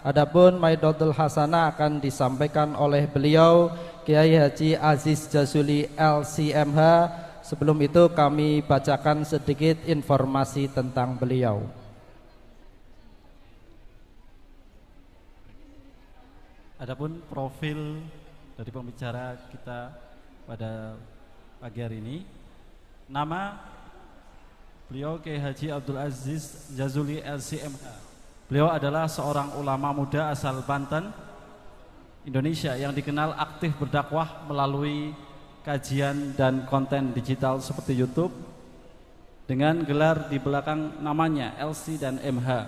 Adapun Maidotul Hasanah akan disampaikan oleh beliau Kiai Haji Aziz Jazuli LCMH. Sebelum itu kami bacakan sedikit informasi tentang beliau. Adapun profil dari pembicara kita pada pagi hari ini, nama beliau Kiai Haji Abdul Aziz Jazuli LCMH. Beliau adalah seorang ulama muda asal Banten, Indonesia yang dikenal aktif berdakwah melalui kajian dan konten digital seperti YouTube dengan gelar di belakang namanya LC dan MH.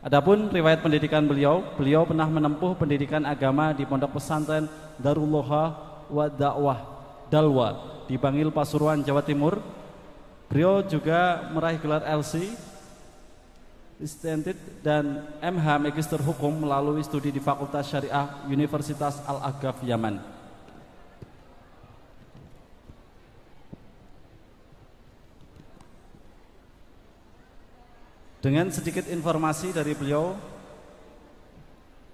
Adapun riwayat pendidikan beliau pernah menempuh pendidikan agama di Pondok Pesantren Darulloha wa Dakwah Dalwa di Bangil, Pasuruan, Jawa Timur. Beliau juga meraih gelar LC Istentit dan MH Magister Hukum melalui studi di Fakultas Syariah Universitas Al-Agaf, Yaman. Dengan sedikit informasi dari beliau,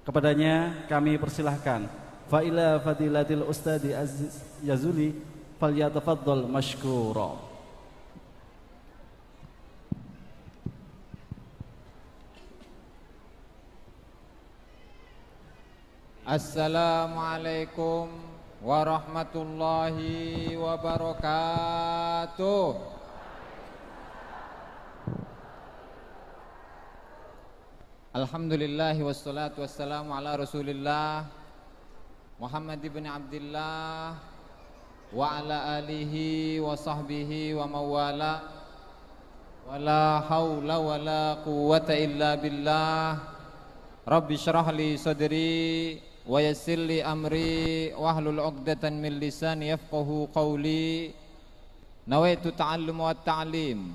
kepadanya kami persilahkan. Fa ila fadilatil Ustadi Aziz Jazuli falyatafaddal mashkura. Assalamualaikum warahmatullahi wabarakatuh. Alhamdulillahi wassalatu wassalamu ala rasulillah Muhammad ibn Abdillah wa ala alihi wa sahbihi wa mawala wa la hawla wa la quwwata illa billah. Rabbi syrah li sadri wa yassir li amri wahlul 'uqdatan min lisani yafqahu qawli. Nawaitu ta'allum wa ta'lim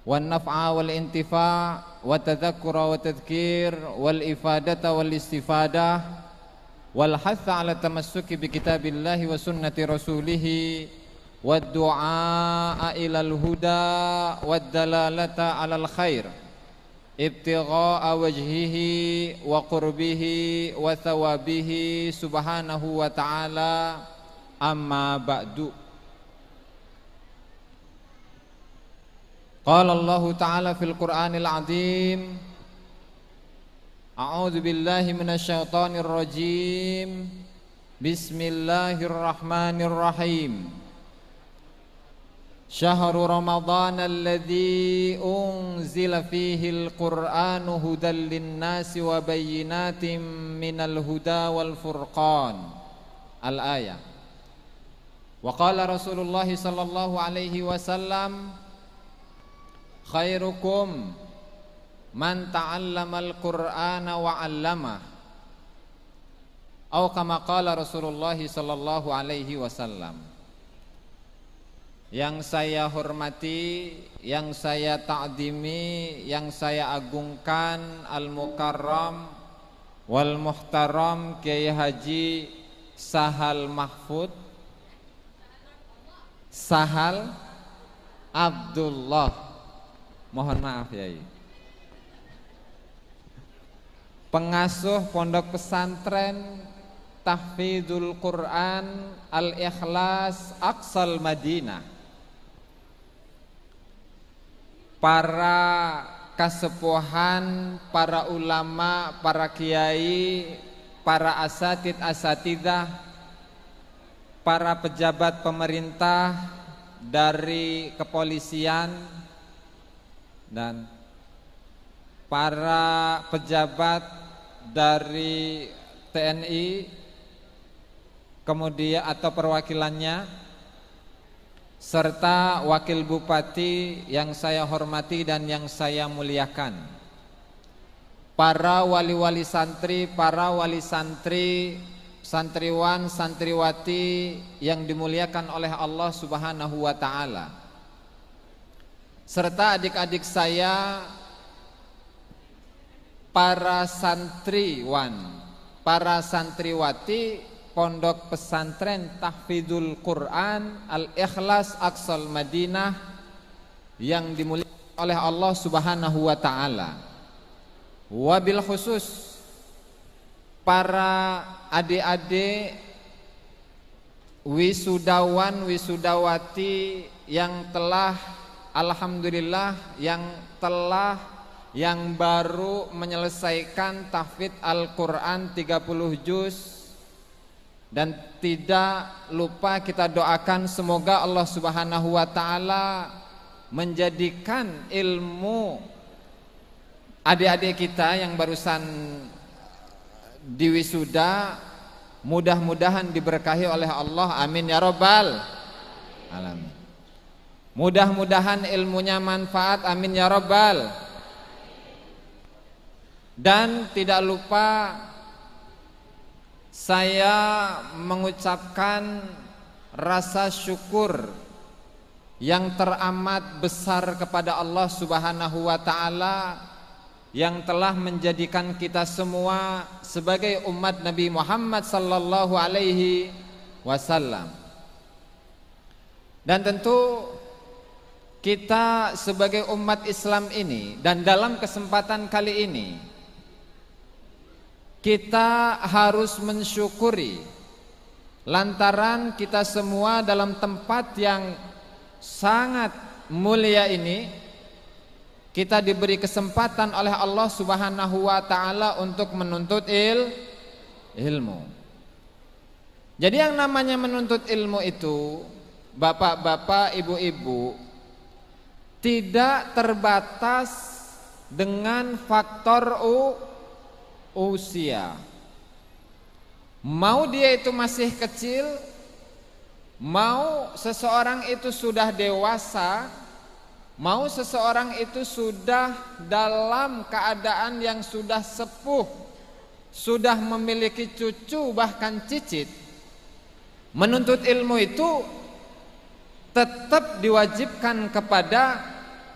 wan naf'a wal intifa' wa tadhakkura wa tadhkir wal ifadata wal istifadah wal hatha ala tamassuki bi kitabillahi wa sunnati rasulih wad du'a ilal huda wad dalalata alal khair ibtigha'a wajhihi wa qurbihi wa thawabihi subhanahu wa ta'ala. Amma ba'du. Qala Allah ta'ala fil Qur'anil 'azim, a'udzu billahi minasyaitonir rajim. Bismillahirrahmanirrahim. Syahru Ramadhan alladzi unzila fihi al-Qur'anu hudan lin-nasi wa bayyinatin minal huda wal furqan. Al-ayah. Wa qala Rasulullah sallallahu alaihi wasallam, khairukum man ta'allamal Qur'ana wa 'allamah. Atau kama qala Rasulullah sallallahu alaihi wasallam. Yang saya hormati, yang saya ta'zimi, yang saya agungkan al-mukarram wal muhtaram Kiai Haji Sahal Mahfud Sahal Abdullah, mohon maaf Yai, pengasuh Pondok Pesantren Tahfidzul Quran Al-Ikhlas Aqsal Madinah, para kasepuhan, para ulama, para kiai, para asatidah, para pejabat pemerintah dari kepolisian dan para pejabat dari TNI, kemudian atau perwakilannya, serta wakil bupati yang saya hormati dan yang saya muliakan, para wali-wali santri, para wali santri, santriwan, santriwati yang dimuliakan oleh Allah Subhanahu wa ta'ala, serta adik-adik saya, para santriwan, para santriwati Pondok Pesantren Tahfidzul Quran Al-Ikhlas Aqsal Madinah yang dimuliakan oleh Allah Subhanahu wa ta'ala. Wabil khusus para adik-adik wisudawan wisudawati yang telah alhamdulillah yang baru menyelesaikan tahfidz Al-Quran 30 juz. Dan tidak lupa kita doakan semoga Allah Subhanahu wa ta'ala menjadikan ilmu adik-adik kita yang barusan diwisuda mudah-mudahan diberkahi oleh Allah, amin ya rabbal alamin. Mudah-mudahan ilmunya manfaat, amin ya rabbal. Dan tidak lupa saya mengucapkan rasa syukur yang teramat besar kepada Allah Subhanahu wa ta'ala yang telah menjadikan kita semua sebagai umat Nabi Muhammad sallallahu alaihi wasallam. Dan tentu kita sebagai umat Islam ini, dan dalam kesempatan kali ini kita harus mensyukuri lantaran kita semua dalam tempat yang sangat mulia ini kita diberi kesempatan oleh Allah Subhanahu wa ta'ala untuk menuntut ilmu. Jadi yang namanya menuntut ilmu itu, bapak-bapak, ibu-ibu, tidak terbatas dengan faktor usia. Mau dia itu masih kecil, mau seseorang itu sudah dewasa, mau seseorang itu sudah dalam keadaan yang sudah sepuh, sudah memiliki cucu bahkan cicit, menuntut ilmu itu tetap diwajibkan kepada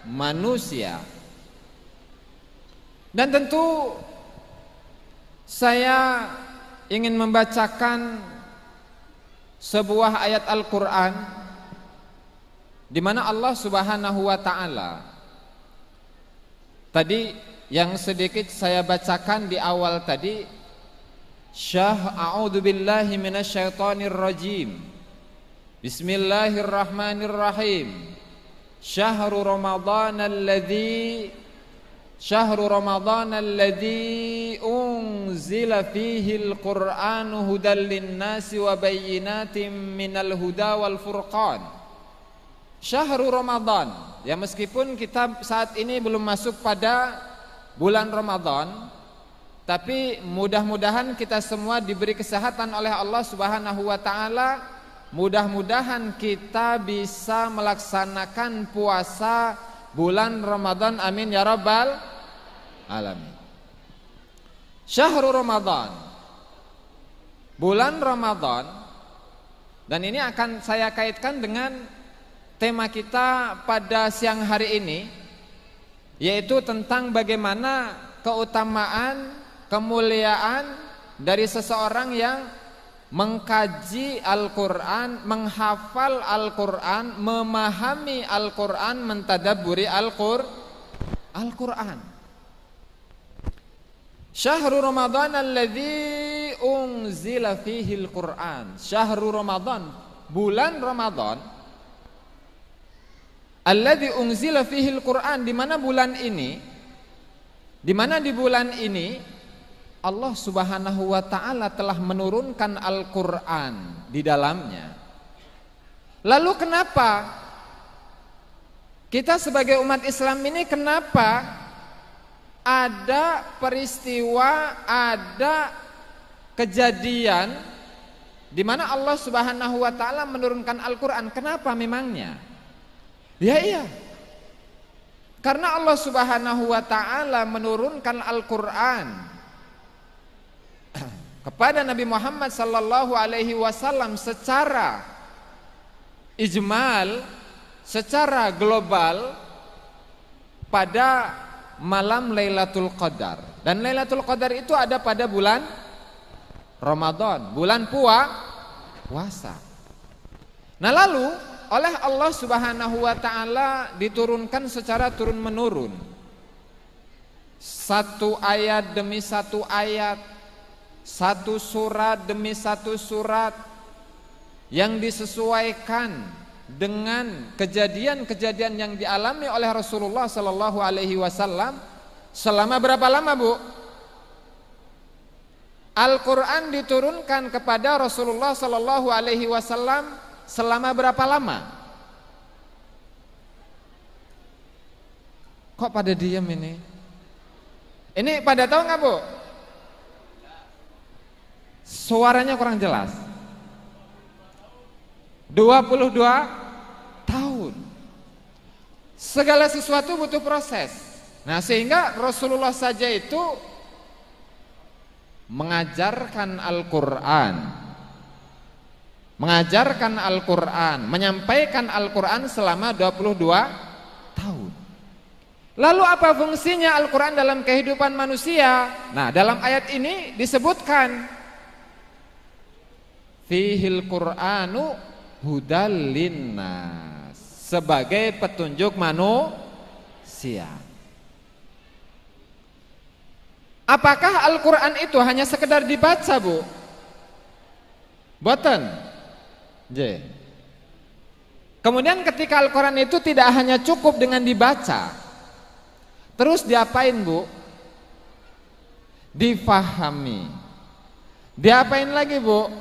manusia. Dan tentu saya ingin membacakan sebuah ayat Al-Quran di mana Allah Subhanahu wa ta'ala tadi yang sedikit saya bacakan di awal tadi, a'udzu billahi minasyaitonir rajim. Bismillahirrahmanirrahim. Syahru Ramadan alladzi unzila fihi al-Qur'anu hudal lin-nasi wa bayyinatin minal huda wal furqan. Syahrul Ramadan, ya meskipun kita saat ini belum masuk pada bulan Ramadan, tapi mudah-mudahan kita semua diberi kesehatan oleh Allah Subhanahu wa ta'ala. Mudah-mudahan kita bisa melaksanakan puasa bulan Ramadan, amin ya rabbal alamin. Syahrul Ramadan, bulan Ramadan, dan ini akan saya kaitkan dengan tema kita pada siang hari ini, yaitu tentang bagaimana keutamaan, kemuliaan dari seseorang yang mengkaji Al-Quran, menghafal Al-Quran, memahami Al-Quran, mentadabburi Al-Quran. Syahrul Ramadan alladzi unzila fihi Al-Quran. Syahrul Ramadan, bulan Ramadan, alladzi unzila fihi Al-Quran, di mana bulan ini, di mana di bulan ini Allah Subhanahu wa ta'ala telah menurunkan Al-Quran di dalamnya. Lalu kenapa kita sebagai umat Islam ini, kenapa ada peristiwa, ada kejadian di mana Allah Subhanahu wa ta'ala menurunkan Al-Quran? Kenapa memangnya? Ya iya, karena Allah Subhanahu wa ta'ala menurunkan Al-Quran kepada Nabi Muhammad sallallahu alaihi wasallam secara ijmal, secara global pada malam Lailatul Qadar. Dan Lailatul Qadar itu ada pada bulan Ramadan, bulan puasa. Nah lalu oleh Allah Subhanahu wa ta'ala diturunkan secara turun menurun, satu ayat demi satu ayat, satu surat demi satu surat yang disesuaikan dengan kejadian-kejadian yang dialami oleh Rasulullah sallallahu alaihi wasallam selama berapa lama, Bu? Al-Qur'an diturunkan kepada Rasulullah sallallahu alaihi wasallam selama berapa lama? Kok pada diam ini? Ini pada tahu nggak, Bu? Suaranya kurang jelas. 22 tahun. Segala sesuatu butuh proses. Nah, sehingga Rasulullah saja itu mengajarkan Al-Qur'an. Mengajarkan Al-Qur'an, menyampaikan Al-Qur'an selama 22 tahun. Lalu apa fungsinya Al-Qur'an dalam kehidupan manusia? Nah, dalam ayat ini disebutkan fihil Qur'anu hudal linnas, sebagai petunjuk manusia. Apakah Al-Qur'an itu hanya sekedar dibaca, Bu? Boten. J. Kemudian ketika Al-Qur'an itu tidak hanya cukup dengan dibaca, terus diapain, Bu? Difahami. Diapain lagi, Bu?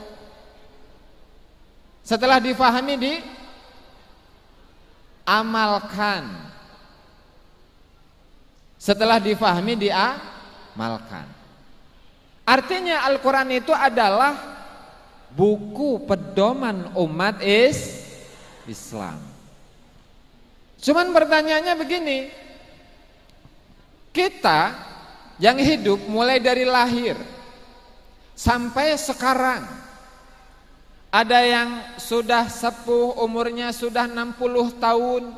Setelah difahami, diamalkan. Setelah difahami, diamalkan. Artinya Al-Qur'an itu adalah buku pedoman umat Islam. Cuman pertanyaannya begini, kita yang hidup mulai dari lahir sampai sekarang, ada yang sudah sepuh, umurnya sudah 60 tahun,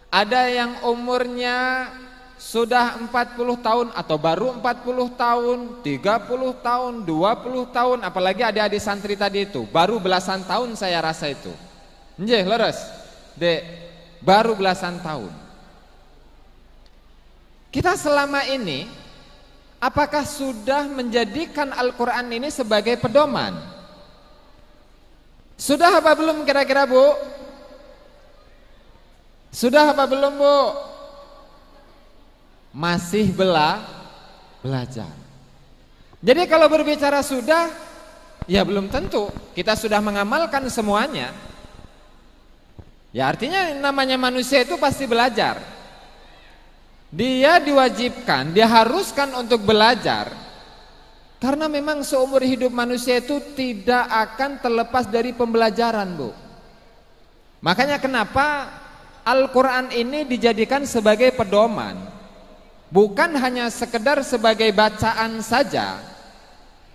ada yang umurnya sudah 40 tahun atau baru 40 tahun, 30 tahun, 20 tahun, apalagi adik-adik santri tadi itu baru belasan tahun, saya rasa itu. Nggih, leres. Dek, baru belasan tahun. Kita selama ini apakah sudah menjadikan Al-Qur'an ini sebagai pedoman? Sudah apa belum kira-kira, Bu? Sudah apa belum, Bu? Masih belajar. Jadi kalau berbicara sudah, ya belum tentu kita sudah mengamalkan semuanya. Ya artinya namanya manusia itu pasti belajar. Dia diwajibkan, diharuskan untuk belajar, karena memang seumur hidup manusia itu tidak akan terlepas dari pembelajaran, Bu. Makanya kenapa Al-Qur'an ini dijadikan sebagai pedoman, bukan hanya sekedar sebagai bacaan saja.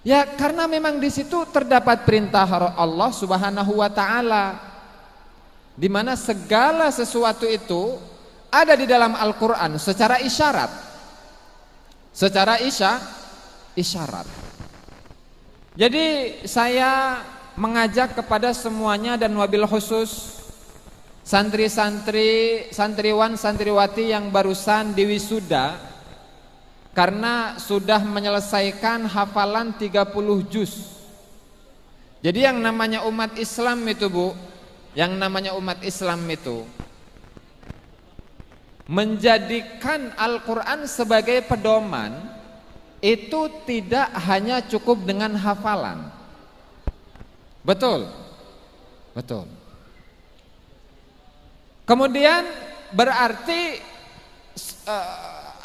Ya karena memang di situ terdapat perintah Allah Subhanahu wa taala, di mana segala sesuatu itu ada di dalam Al-Qur'an secara isyarat. Secara isyarat. Jadi saya mengajak kepada semuanya dan wabil khusus santri-santri, santriwan, santriwati yang barusan diwisuda karena sudah menyelesaikan hafalan 30 juz. Jadi yang namanya umat Islam itu, Bu, yang namanya umat Islam itu menjadikan Al-Qur'an sebagai pedoman itu tidak hanya cukup dengan hafalan. Betul? Betul. Kemudian berarti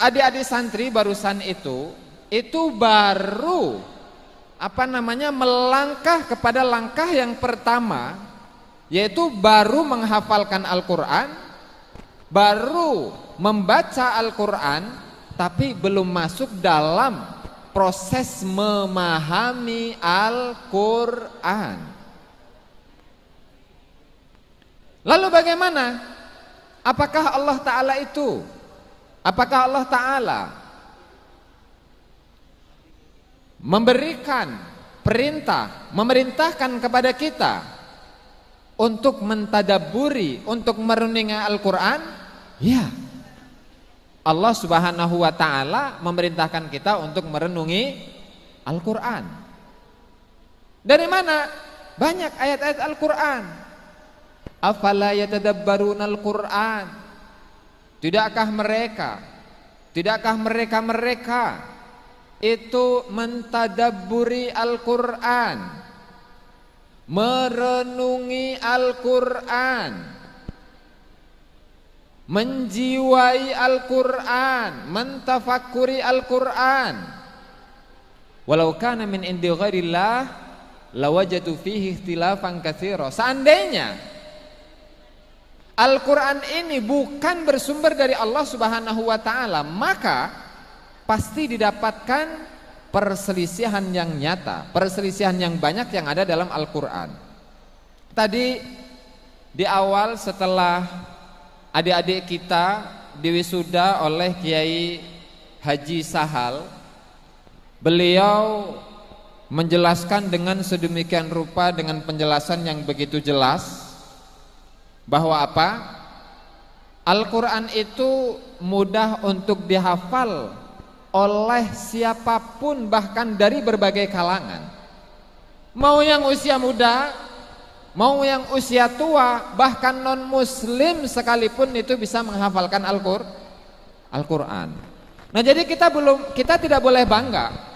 adik-adik santri barusan itu baru melangkah kepada langkah yang pertama, yaitu baru menghafalkan Al-Qur'an, baru membaca Al-Qur'an, tapi belum masuk dalam proses memahami Al-Qur'an. Lalu bagaimana? Apakah Allah Ta'ala memberikan perintah, memerintahkan kepada kita untuk mentadabburi, untuk merenungi Al-Qur'an? Ya, Allah Subhanahu wa Ta'ala memerintahkan kita untuk merenungi Al-Quran. Dari mana? Banyak ayat-ayat Al-Quran. Afala yatadabbaruna Al-Quran. Tidakkah mereka itu mentadabburi Al-Quran, merenungi Al-Quran, menjiwai Al-Quran, mentafakuri Al-Quran. Walau kana min indi ghairillah lawajadu fihi ikhtilafan katsira. Seandainya Al-Quran ini bukan bersumber dari Allah Subhanahu wa ta'ala, maka pasti didapatkan perselisihan yang nyata, perselisihan yang banyak yang ada dalam Al-Quran. Tadi di awal setelah adik-adik kita diwisuda oleh Kiai Haji Sahal, beliau menjelaskan dengan sedemikian rupa, dengan penjelasan yang begitu jelas, bahwa apa? Al-Quran itu mudah untuk dihafal oleh siapapun, bahkan dari berbagai kalangan. Mau yang usia muda, mau yang usia tua, bahkan non muslim sekalipun itu bisa menghafalkan Al-Quran. Nah, jadi kita tidak boleh bangga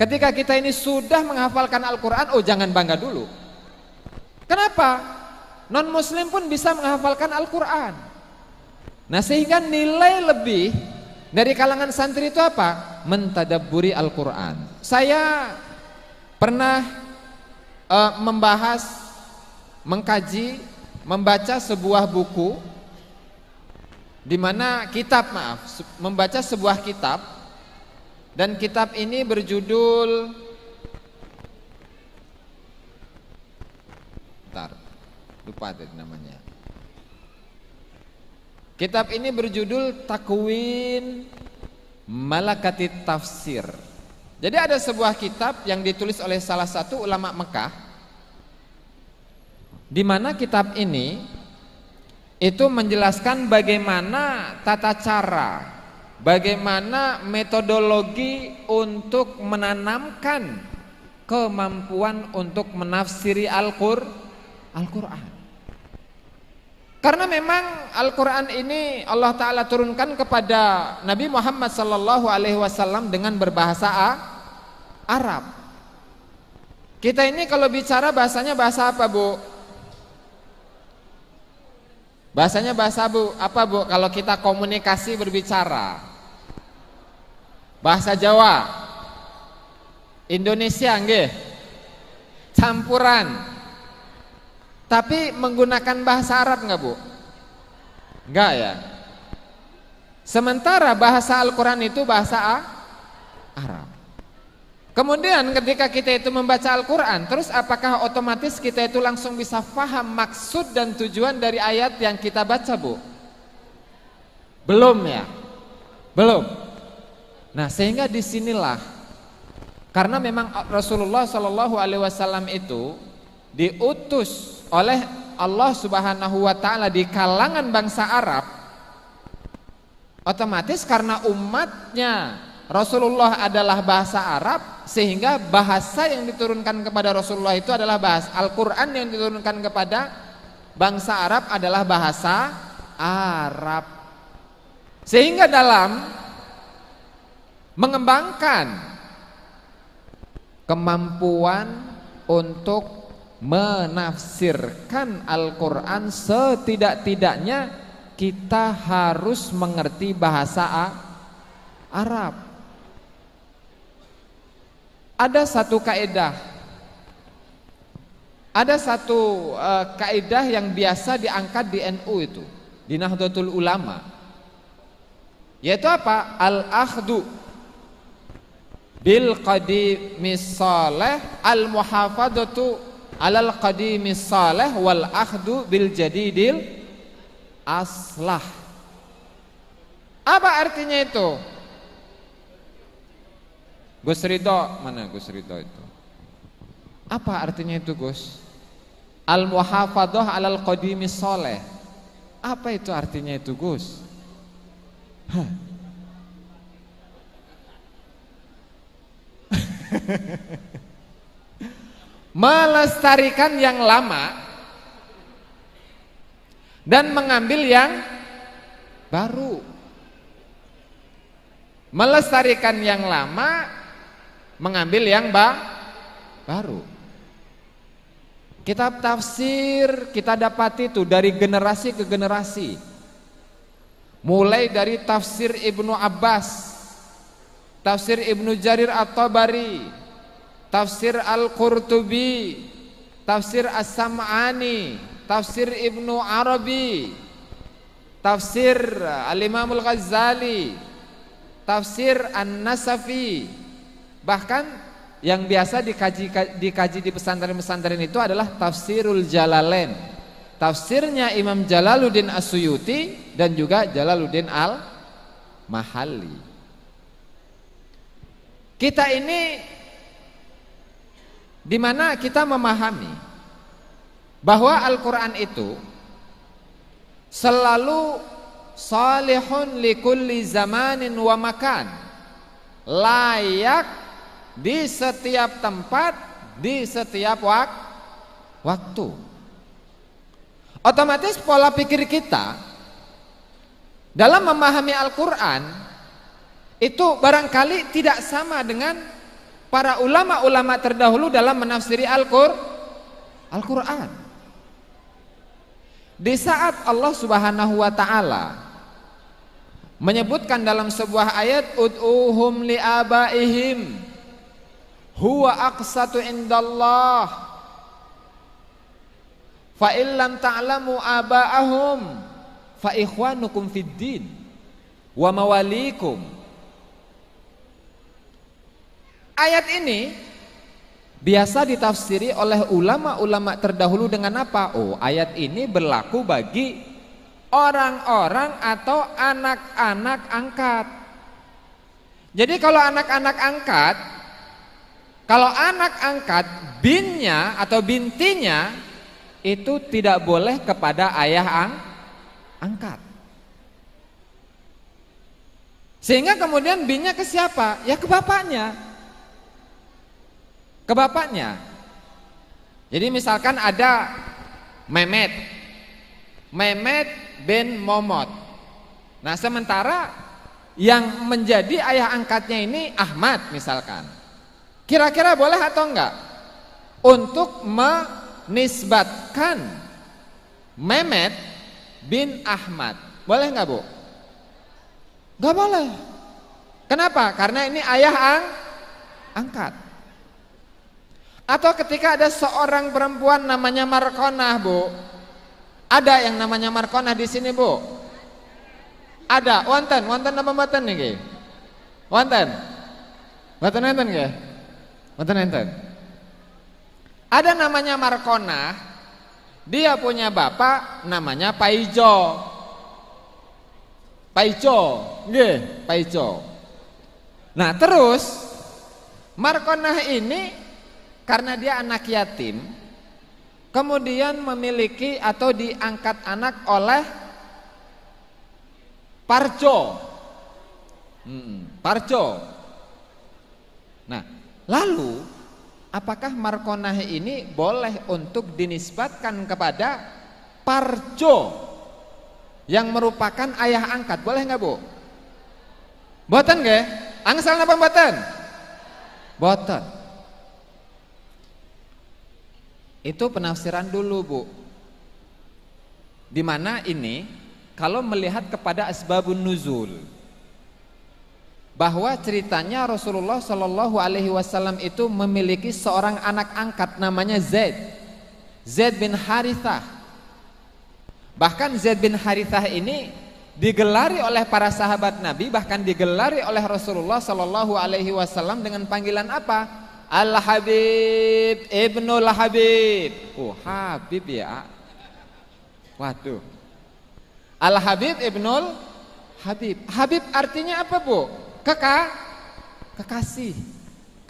ketika kita ini sudah menghafalkan Al-Quran. Oh, jangan bangga dulu. Kenapa? Non muslim pun bisa menghafalkan Al-Quran. Nah, sehingga nilai lebih dari kalangan santri itu apa? Mentadabburi Al-Quran. Saya pernah membahas, mengkaji, membaca sebuah buku, di mana membaca sebuah kitab, dan kitab ini berjudul, lupa tadi namanya. Kitab ini berjudul Takwin Malakatit Tafsir. Jadi ada sebuah kitab yang ditulis oleh salah satu ulama Mekah, di mana kitab ini itu menjelaskan bagaimana tata cara, bagaimana metodologi untuk menanamkan kemampuan untuk menafsiri Al-Quran. Karena memang Al-Quran ini Allah Ta'ala turunkan kepada Nabi Muhammad SAW dengan berbahasa Arab. Kita ini kalau bicara bahasanya bahasa apa, Bu? Bahasanya bahasa apa, Bu? Kalau kita komunikasi berbicara, bahasa Jawa, Indonesia, nggih, campuran. Tapi menggunakan bahasa Arab enggak, Bu? Enggak ya. Sementara bahasa Al-Quran itu bahasa Arab. Kemudian ketika kita itu membaca Al-Quran, terus apakah otomatis kita itu langsung bisa paham maksud dan tujuan dari ayat yang kita baca, Bu? Belum ya? Belum. Nah, sehingga disinilah, karena memang Rasulullah SAW itu diutus oleh Allah Subhanahu wa ta'ala di kalangan bangsa Arab, otomatis karena umatnya Rasulullah adalah bahasa Arab, sehingga bahasa yang diturunkan kepada Rasulullah itu adalah bahasa Al-Quran, yang diturunkan kepada bangsa Arab adalah bahasa Arab. Sehingga dalam mengembangkan kemampuan untuk menafsirkan Al-Quran, setidak-tidaknya kita harus mengerti bahasa Arab. Ada satu kaidah, yang biasa diangkat di NU itu, di Nahdlatul Ulama, yaitu apa? Al-akhdu bil qadimis salih, al-muhafadatu alal qadimis salih, wal akhdu bil jadidil aslah. Apa artinya itu? Gus Ridho, mana Gus Ridho itu? Apa artinya itu, Gus? Al muhafadah alal qadimis salih. Apa itu artinya itu, Gus? Melestarikan yang lama dan mengambil yang baru. Melestarikan yang lama, mengambil yang baru. Kitab tafsir kita dapati itu dari generasi ke generasi. Mulai dari tafsir Ibnu Abbas, tafsir Ibnu Jarir At-Tabari, tafsir Al-Qurtubi, tafsir As-Sam'ani, tafsir Ibnu Arabi, tafsir Al-Imam Al-Ghazali, tafsir An-Nasafi. Bahkan yang biasa dikaji di pesantren-pesantren itu adalah tafsirul Jalalain, tafsirnya Imam Jalaluddin As-Suyuti dan juga Jalaluddin Al-Mahalli. Kita ini di mana kita memahami bahwa Al-Quran itu selalu salihun likulli zamanin wa makan, layak di setiap tempat, di setiap waktu. Otomatis pola pikir kita dalam memahami Al-Quran itu barangkali tidak sama dengan para ulama-ulama terdahulu dalam menafsiri Al-Quran. Di saat Allah Subhanahu wa taala menyebutkan dalam sebuah ayat, ud'uhum liabaihim huwa aqsatu indallah fa illam ta'lamu aba'ahum fa ikhwanukum fid din wa mawalikum. Ayat ini biasa ditafsiri oleh ulama-ulama terdahulu dengan apa? Oh, ayat ini berlaku bagi orang-orang atau anak-anak angkat. Jadi kalau anak-anak angkat, kalau anak angkat binnya atau bintinya itu tidak boleh kepada ayah angkat. Sehingga kemudian binnya ke siapa? Ya ke bapaknya. Ke bapaknya. Jadi misalkan ada Mehmet bin Momot. Nah sementara yang menjadi ayah angkatnya ini Ahmad misalkan. Kira-kira boleh atau enggak untuk menisbatkan Mehmet bin Ahmad? Boleh enggak, Bu? Enggak boleh. Kenapa? Karena ini ayah angkat. Atau ketika ada seorang perempuan namanya Markonah, Bu. Ada yang namanya Markonah di sini, Bu? Ada. Wonten apa mboten niki? Wonten. Mboten enten nggih? Mboten enten. Ada namanya Markonah. Dia punya bapak namanya Paijo. Nggih, Paijo. Nah, terus Markonah ini karena dia anak yatim, kemudian memiliki atau diangkat anak oleh Parjo. Nah, lalu apakah Markonah ini boleh untuk dinisbatkan kepada Parjo yang merupakan ayah angkat? Boleh nggak, Bu? Boten nggih? Angsal napa boten? Boten. Itu penafsiran dulu, Bu. Dimana ini kalau melihat kepada asbabun nuzul, bahwa ceritanya Rasulullah Shallallahu Alaihi Wasallam itu memiliki seorang anak angkat namanya Zaid bin Harithah. Bahkan Zaid bin Harithah ini digelari oleh para sahabat Nabi, bahkan digelari oleh Rasulullah Shallallahu Alaihi Wasallam dengan panggilan apa? Al-Habib Ibnul Habib. Oh, Habib ya. Waduh. Al-Habib Ibnul Habib. Habib artinya apa, Bu? Kekasih.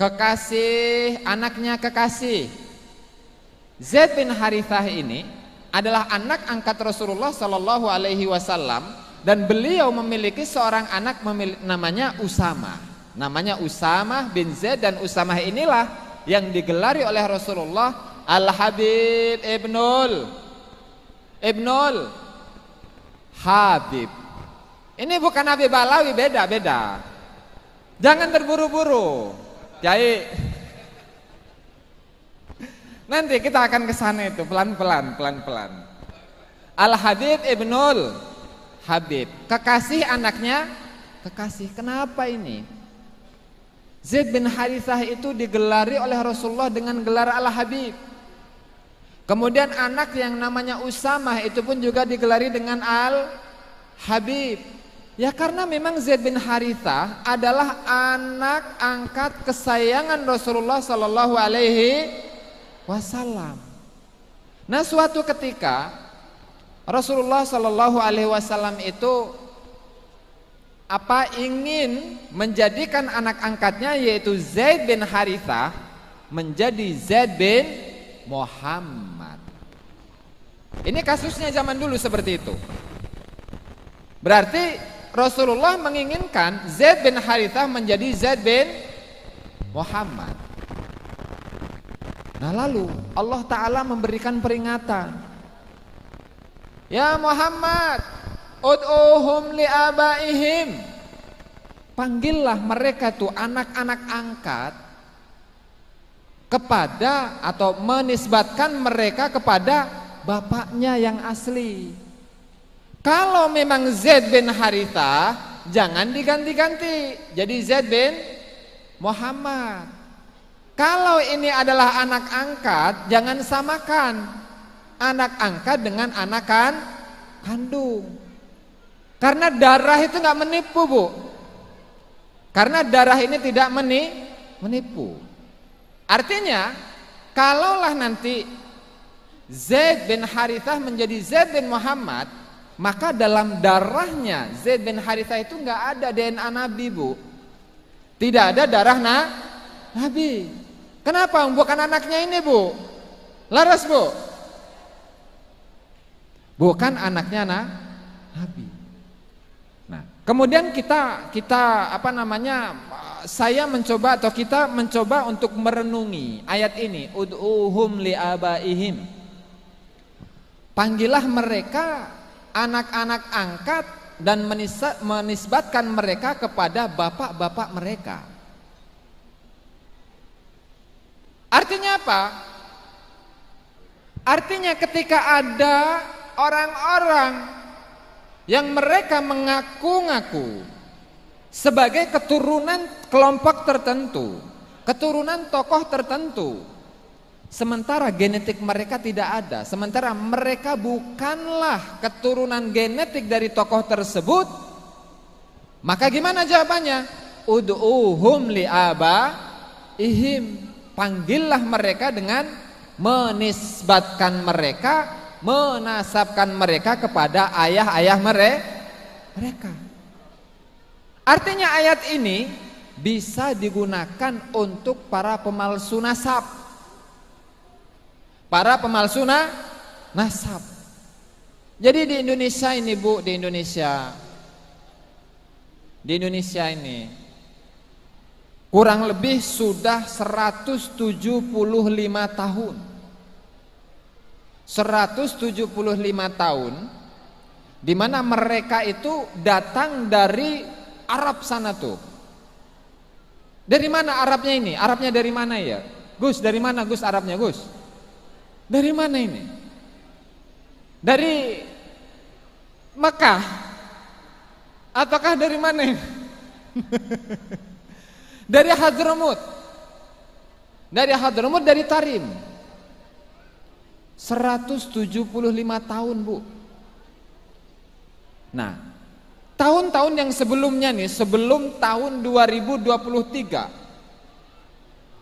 Kekasih, anaknya kekasih. Zaid bin Harithah ini adalah anak angkat Rasulullah Sallallahu Alaihi Wasallam dan beliau memiliki seorang anak namanya Usama. namanya Usamah bin Zaid, dan Usamah inilah yang digelari oleh Rasulullah Al-Habib Ibnul Habib. Ini bukan Habib Alawi, beda. Jangan terburu-buru, Kiai. Nanti kita akan ke sana itu pelan-pelan. Al-Habib Ibnul Habib, kekasih anaknya kekasih. Kenapa ini? Zaid bin Harithah itu digelari oleh Rasulullah dengan gelar Al-Habib. Kemudian anak yang namanya Usamah itu pun juga digelari dengan Al-Habib. Ya karena memang Zaid bin Harithah adalah anak angkat kesayangan Rasulullah sallallahu alaihi wasallam. Nah, suatu ketika Rasulullah sallallahu alaihi wasallam itu ingin menjadikan anak angkatnya yaitu Zaid bin Harithah menjadi Zaid bin Muhammad. Ini kasusnya zaman dulu seperti itu. Berarti Rasulullah menginginkan Zaid bin Harithah menjadi Zaid bin Muhammad. Nah, lalu Allah Ta'ala memberikan peringatan. Ya Muhammad, ud'uhum li'abaihim. Panggillah mereka tuh anak-anak angkat kepada atau menisbatkan mereka kepada bapaknya yang asli. Kalau memang Zaid bin Harithah, jangan diganti-ganti jadi Zaid bin Muhammad. Kalau ini adalah anak angkat, jangan samakan anak angkat dengan anak kandung. Karena darah itu nggak menipu, Bu. Karena darah ini tidak menipu. Artinya, kalaulah nanti Zaid bin Harithah menjadi Zaid bin Muhammad, maka dalam darahnya Zaid bin Harithah itu nggak ada DNA Nabi, Bu. Tidak ada darah Nabi. Kenapa? Bukan anaknya ini, Bu. Laras, Bu. Bukan anaknya Nabi. Nah, kemudian kita saya mencoba atau kita mencoba untuk merenungi ayat ini, ud'uhum li'abaihim. Panggillah mereka anak-anak angkat dan menisbatkan mereka kepada bapak-bapak mereka. Artinya apa? Artinya ketika ada orang-orang yang mereka mengaku-ngaku sebagai keturunan kelompok tertentu, keturunan tokoh tertentu, sementara genetik mereka tidak ada, sementara mereka bukanlah keturunan genetik dari tokoh tersebut, maka gimana jawabannya? Ud'uhum li'abaihim. Panggillah mereka dengan menisbatkan mereka, menasabkan mereka kepada ayah-ayah mereka. Artinya ayat ini bisa digunakan untuk para pemalsu nasab. Para pemalsu nasab. Jadi di Indonesia ini, Bu, di Indonesia ini kurang lebih sudah 175 tahun. 175 tahun di mana mereka itu datang dari Arab sana tuh. Dari mana Arabnya ini? Arabnya dari mana ya? Gus, dari mana Gus Arabnya, Gus? Dari mana ini? Dari Mekah? Ataukah dari mana ini? Dari Hadramut. Dari Hadramut, dari Tarim. 175 tahun, Bu. Nah, tahun-tahun yang sebelumnya nih, sebelum tahun 2023,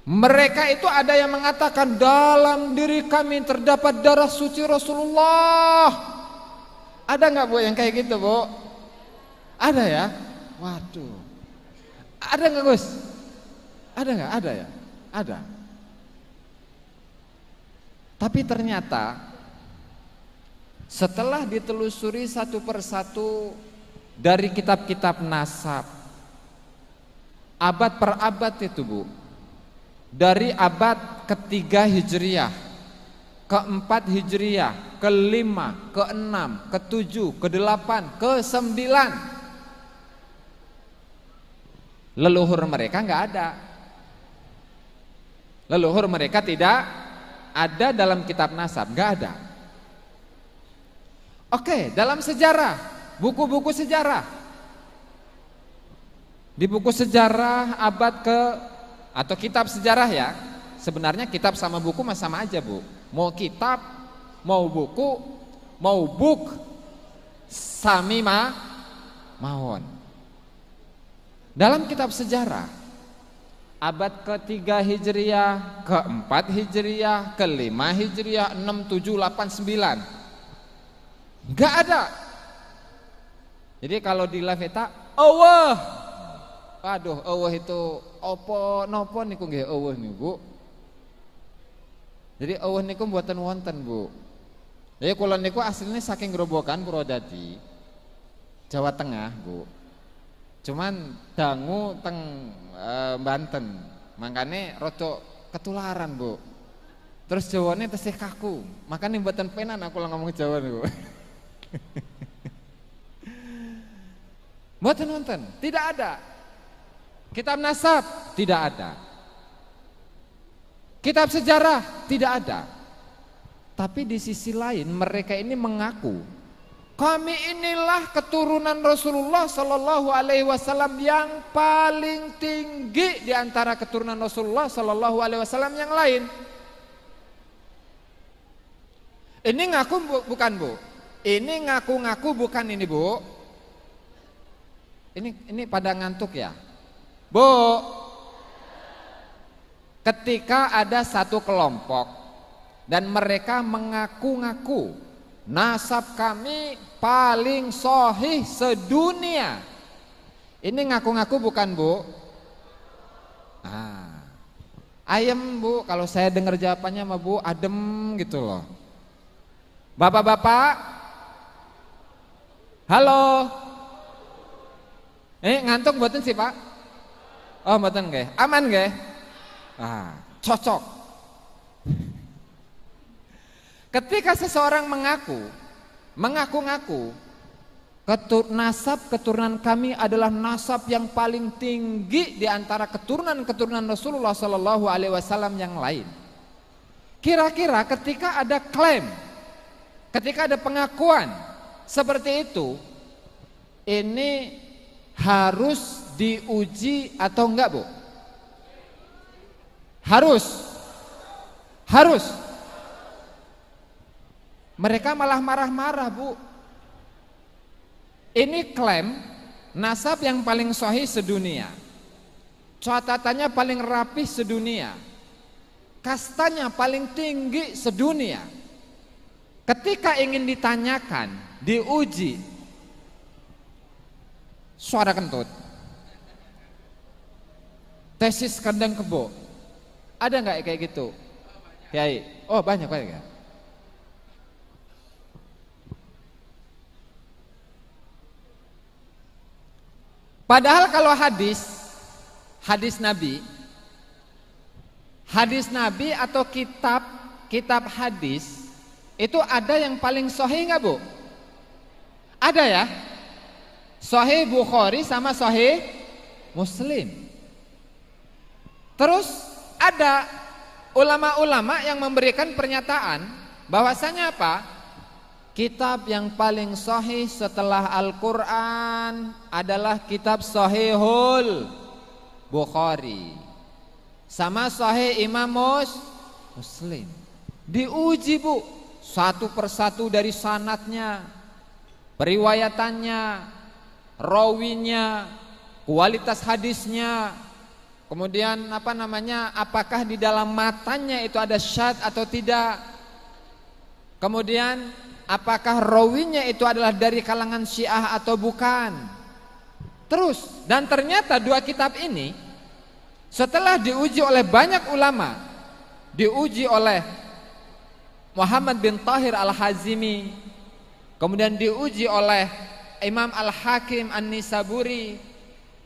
mereka itu ada yang mengatakan dalam diri kami terdapat darah suci Rasulullah. Ada nggak, Bu, yang kayak gitu, Bu? Ada ya? Waduh. Ada nggak, Gus? Ada nggak? Ada ya? Ada. Tapi ternyata setelah ditelusuri satu persatu dari kitab-kitab nasab, abad per abad itu Bu. Dari abad ketiga Hijriah, keempat Hijriah, kelima, keenam, ketujuh, kedelapan, kesembilan, leluhur mereka nggak ada. Leluhur mereka tidak ada dalam kitab nasab, nggak ada. Oke, dalam sejarah, buku-buku sejarah, di buku sejarah abad ke atau kitab sejarah ya, sebenarnya kitab sama buku mah sama aja Bu. Mau kitab, mau buku, mau buk, sami mawon. Dalam kitab sejarah abad ketiga Hijriah, keempat Hijriah, kelima Hijriah, 6, 7, 8, 9 nggak ada. Jadi kalau di live eta Allah, waduh Allah itu opo nopo niku nggih Allah niku Bu. Jadi Allah niku mboten wonten Bu. Jadi kula niku aslinya saking Grobogan Purwodadi, Jawa Tengah Bu. Cuman dangu teng Banten, makanya rada ketularan Bu. Terus Jawane tesih kaku, makanya mboten penan aku ngomong Jawa niku. Mboten wonten, tidak ada. Kitab nasab tidak ada. Kitab sejarah tidak ada. Tapi di sisi lain mereka ini mengaku kami inilah keturunan Rasulullah Sallallahu Alaihi Wasallam yang paling tinggi di antara keturunan Rasulullah Sallallahu Alaihi Wasallam yang lain. Ini ngaku bukan Bu? Ini ngaku-ngaku bukan ini Bu? Ini pada ngantuk ya? Bu, ketika ada satu kelompok dan mereka mengaku-ngaku nasab kami paling sahih sedunia, ini ngaku-ngaku bukan Bu? Ayem Bu, kalau saya dengar jawabannya sama Bu adem gitu loh. Bapak-bapak, halo, ngantuk mboten sih Pak? Oh mboten nggih, aman nggih? Cocok. Ketika seseorang mengaku-ngaku nasab keturunan kami adalah nasab yang paling tinggi di antara keturunan-keturunan Rasulullah Sallallahu Alaihi Wasallam yang lain. Kira-kira ketika ada klaim, ketika ada pengakuan seperti itu, ini harus diuji atau enggak Bu? Harus. Mereka malah marah-marah Bu. Ini klaim nasab yang paling sahih sedunia, catatannya paling rapih sedunia, kastanya paling tinggi sedunia. Ketika ingin ditanyakan, diuji, suara kentut, tesis kandang kebo, ada nggak kayak gitu? Kiai, oh banyak ya. Padahal kalau hadis Nabi atau kitab hadis itu ada yang paling sahih nggak Bu? Ada ya? Sahih Bukhari sama Sahih Muslim. Terus ada ulama-ulama yang memberikan pernyataan bahwasanya apa? Kitab yang paling sahih setelah Al-Quran adalah kitab Sahihul Bukhari sama Sahih Imam Muslim. Diuji Bu, satu persatu dari sanadnya, periwayatannya, rawinya, kualitas hadisnya, kemudian apakah di dalam matanya itu ada syad atau tidak, kemudian apakah rawinya itu adalah dari kalangan Syiah atau bukan. Terus, dan ternyata dua kitab ini setelah diuji oleh banyak ulama, diuji oleh Muhammad bin Tahir Al-Hazimi, kemudian diuji oleh Imam Al-Hakim An-Nisaburi,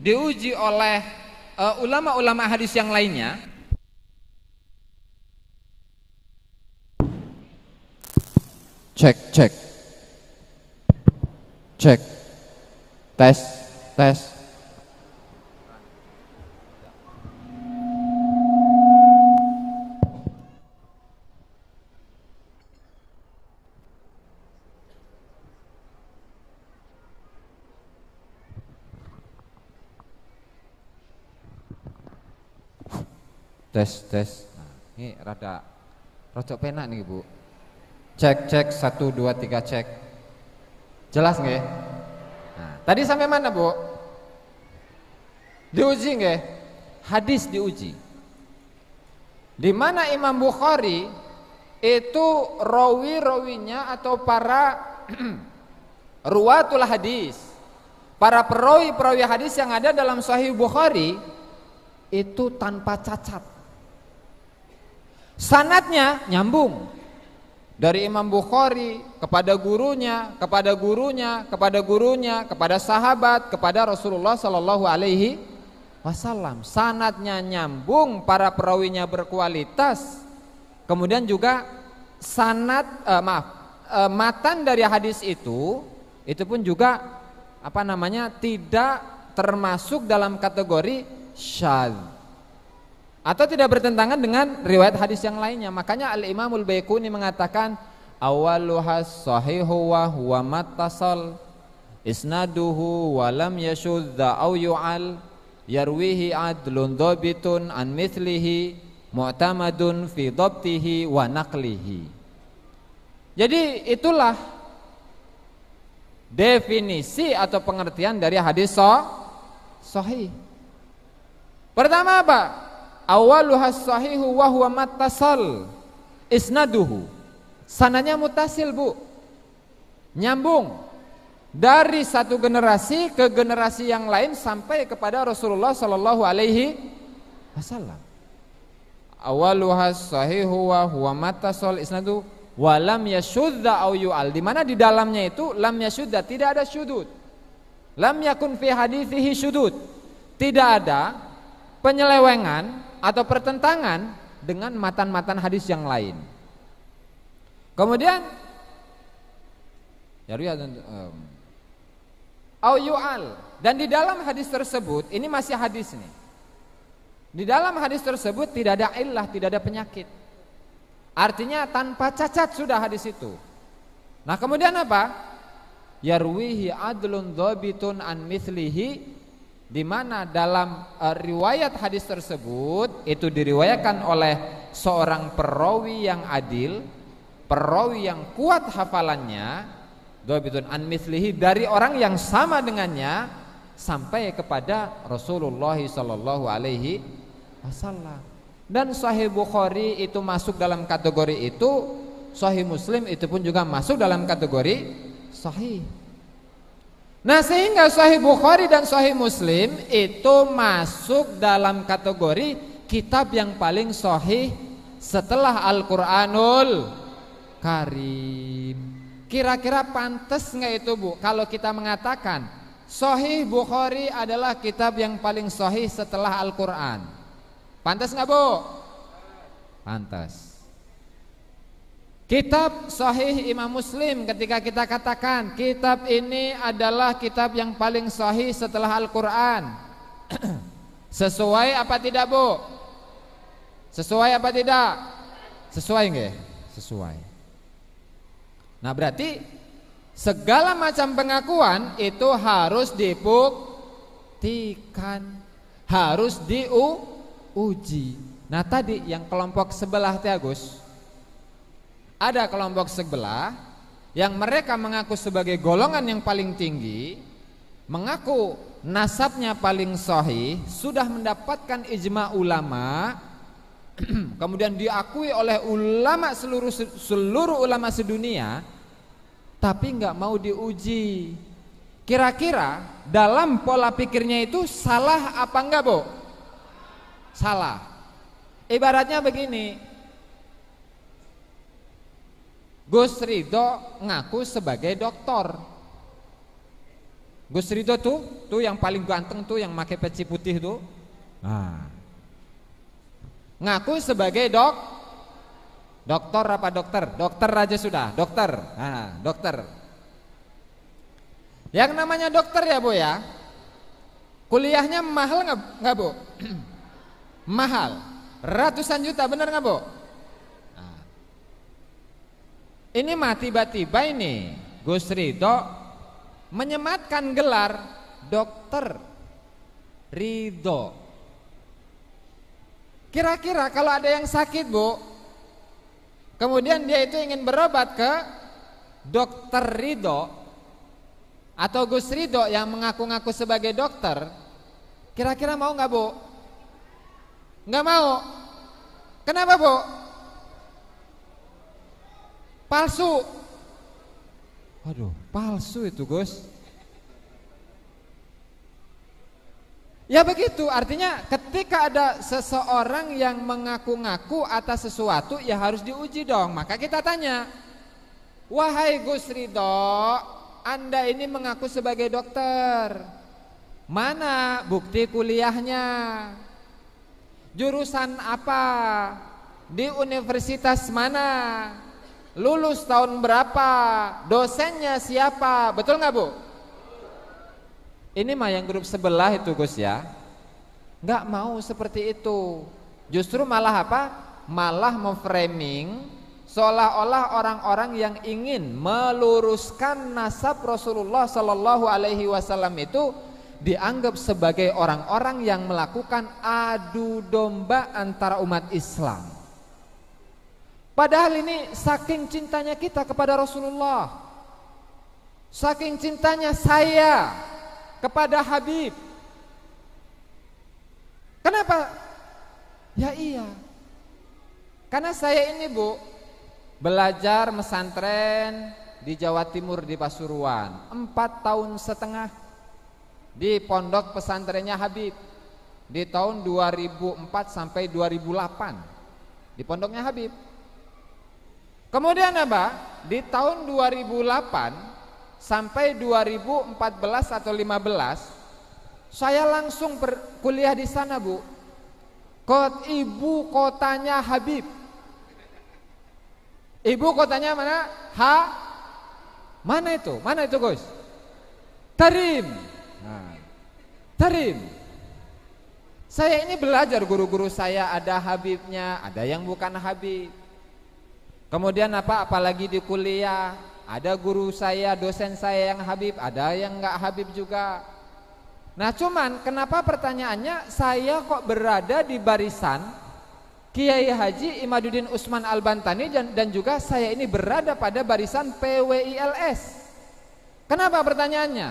diuji oleh ulama-ulama hadis yang lainnya. Cek, cek, cek, tes, tes. Tes, tes. Nah, ini rada rocok penak nih Bu. Cek, cek, 1, 2, 3, cek. Jelas nggak? Nah, tadi sampai mana Bu? Diuji nggak? Hadis diuji. Di mana Imam Bukhari itu rawi-rawinya atau para ruwatul hadis, para perawi-perawi hadis yang ada dalam Sahih Bukhari itu tanpa cacat. Sanadnya nyambung. Dari Imam Bukhari kepada gurunya, kepada gurunya, kepada gurunya, kepada sahabat, kepada Rasulullah Sallallahu Alaihi Wasallam. Sanadnya nyambung, para perawinya berkualitas. Kemudian juga matan dari hadis itu pun juga tidak termasuk dalam kategori syadz atau tidak bertentangan dengan riwayat hadis yang lainnya. Makanya Al-Imamul Baiquni mengatakan awaluhas sahihu wa huwa mattasal isnaduhu wa lam yashudda aw yu'al yarwihi adlun dhabitun an mithlihi mu'tamadun fi dhabtihi wa naqlihi. Jadi itulah definisi atau pengertian dari hadis sahih. Pertama apa? Awaluhas sahihu wa huwa mattasal isnaduhu. Sananya mutasil Bu, nyambung dari satu generasi ke generasi yang lain sampai kepada Rasulullah Sallallahu Alaihi Wasallam. Awaluhas sahihu wa huwa mattasal isnaduhu wa lam yashudda aw yu'al, di mana di dalamnya itu lam yashudda, tidak ada syudud. Lam yakun fi hadithihi syudud, tidak ada penyelewengan atau pertentangan dengan matan-matan hadis yang lain. Kemudian au yu'al, dan di dalam hadis tersebut, ini masih hadis nih. Di dalam hadis tersebut tidak ada illah, tidak ada penyakit. Artinya tanpa cacat sudah hadis itu. Nah, kemudian apa? Yarwihi adlun dhabitun an mithlihi, di mana dalam riwayat hadis tersebut itu diriwayatkan oleh seorang perawi yang adil, perawi yang kuat hafalannya, dhabitun an mithlihi, dari orang yang sama dengannya sampai kepada Rasulullah sallallahu alaihi wasallam. Dan Sahih Bukhari itu masuk dalam kategori itu, Sahih Muslim itu pun juga masuk dalam kategori sahih. Nah, sehingga Sahih Bukhari dan Sahih Muslim itu masuk dalam kategori kitab yang paling sahih setelah Al-Quranul Karim. Kira-kira pantas nggak itu Bu kalau kita mengatakan Sahih Bukhari adalah kitab yang paling sahih setelah Al-Quran? Pantas nggak Bu? Pantas. Kitab Sahih Imam Muslim, ketika kita katakan kitab ini adalah kitab yang paling sahih setelah Al-Quran, sesuai apa tidak Bu? Sesuai apa tidak? Sesuai nggak? Sesuai. Nah, berarti segala macam pengakuan itu harus dibuktikan, harus diuji. Nah, tadi yang kelompok sebelah teh Agus, ada kelompok sebelah yang mereka mengaku sebagai golongan yang paling tinggi, mengaku nasabnya paling sahih, sudah mendapatkan ijma ulama, kemudian diakui oleh ulama seluruh ulama sedunia, tapi nggak mau diuji. Kira-kira dalam pola pikirnya itu salah apa enggak Bu? Salah. Ibaratnya begini, Gus Ridho ngaku sebagai dokter. Gus Ridho tuh yang paling ganteng tuh, yang pakai peci putih tuh, Nah, ngaku sebagai dokter apa dokter? Dokter aja sudah, dokter. Nah, dokter. Yang namanya dokter ya Bu ya, kuliahnya mahal nggak Bu? Mahal, ratusan juta, bener nggak Bu? Nah, ini mah tiba-tiba ini Gus Ridho menyematkan gelar dokter Ridho. Kira-kira kalau ada yang sakit Bu, kemudian dia itu ingin berobat ke dokter Ridho atau Gus Ridho yang mengaku-ngaku sebagai dokter, kira-kira mau nggak Bu? Nggak mau. Kenapa Bu? Palsu. Waduh, palsu itu Gus. Ya begitu, artinya ketika ada seseorang yang mengaku-ngaku atas sesuatu, ya harus diuji dong. Maka kita tanya, wahai Gus Ridho, Anda ini mengaku sebagai dokter, mana bukti kuliahnya? Jurusan apa? Di universitas mana? Lulus tahun berapa? Dosennya siapa? Betul nggak Bu? Ini mah yang grup sebelah itu Gus ya, nggak mau seperti itu. Justru malah apa? Malah memframing seolah-olah orang-orang yang ingin meluruskan nasab Rasulullah Sallallahu Alaihi Wasallam itu dianggap sebagai orang-orang yang melakukan adu domba antara umat Islam. Padahal ini saking cintanya kita kepada Rasulullah, saking cintanya saya kepada Habib. Kenapa? Ya iya, karena saya ini Bu belajar mesantren di Jawa Timur di Pasuruan 4 tahun setengah di pondok pesantrennya Habib di tahun 2004 sampai 2008 di pondoknya Habib. Kemudian apa? Di tahun 2008 sampai 2014 atau 15 saya langsung kuliah di sana Bu, ibu kotanya Habib. Ibu kotanya mana? Mana itu? Mana itu Gus? Tarim. Nah, Tarim. Saya ini belajar, guru-guru saya ada Habibnya, ada yang bukan Habib. Kemudian apalagi di kuliah, ada guru saya, dosen saya yang Habib, ada yang enggak Habib juga. Nah cuman kenapa pertanyaannya saya kok berada di barisan Kiai Haji Imaduddin Utsman Al-Bantani dan juga saya ini berada pada barisan PWILS. Kenapa pertanyaannya?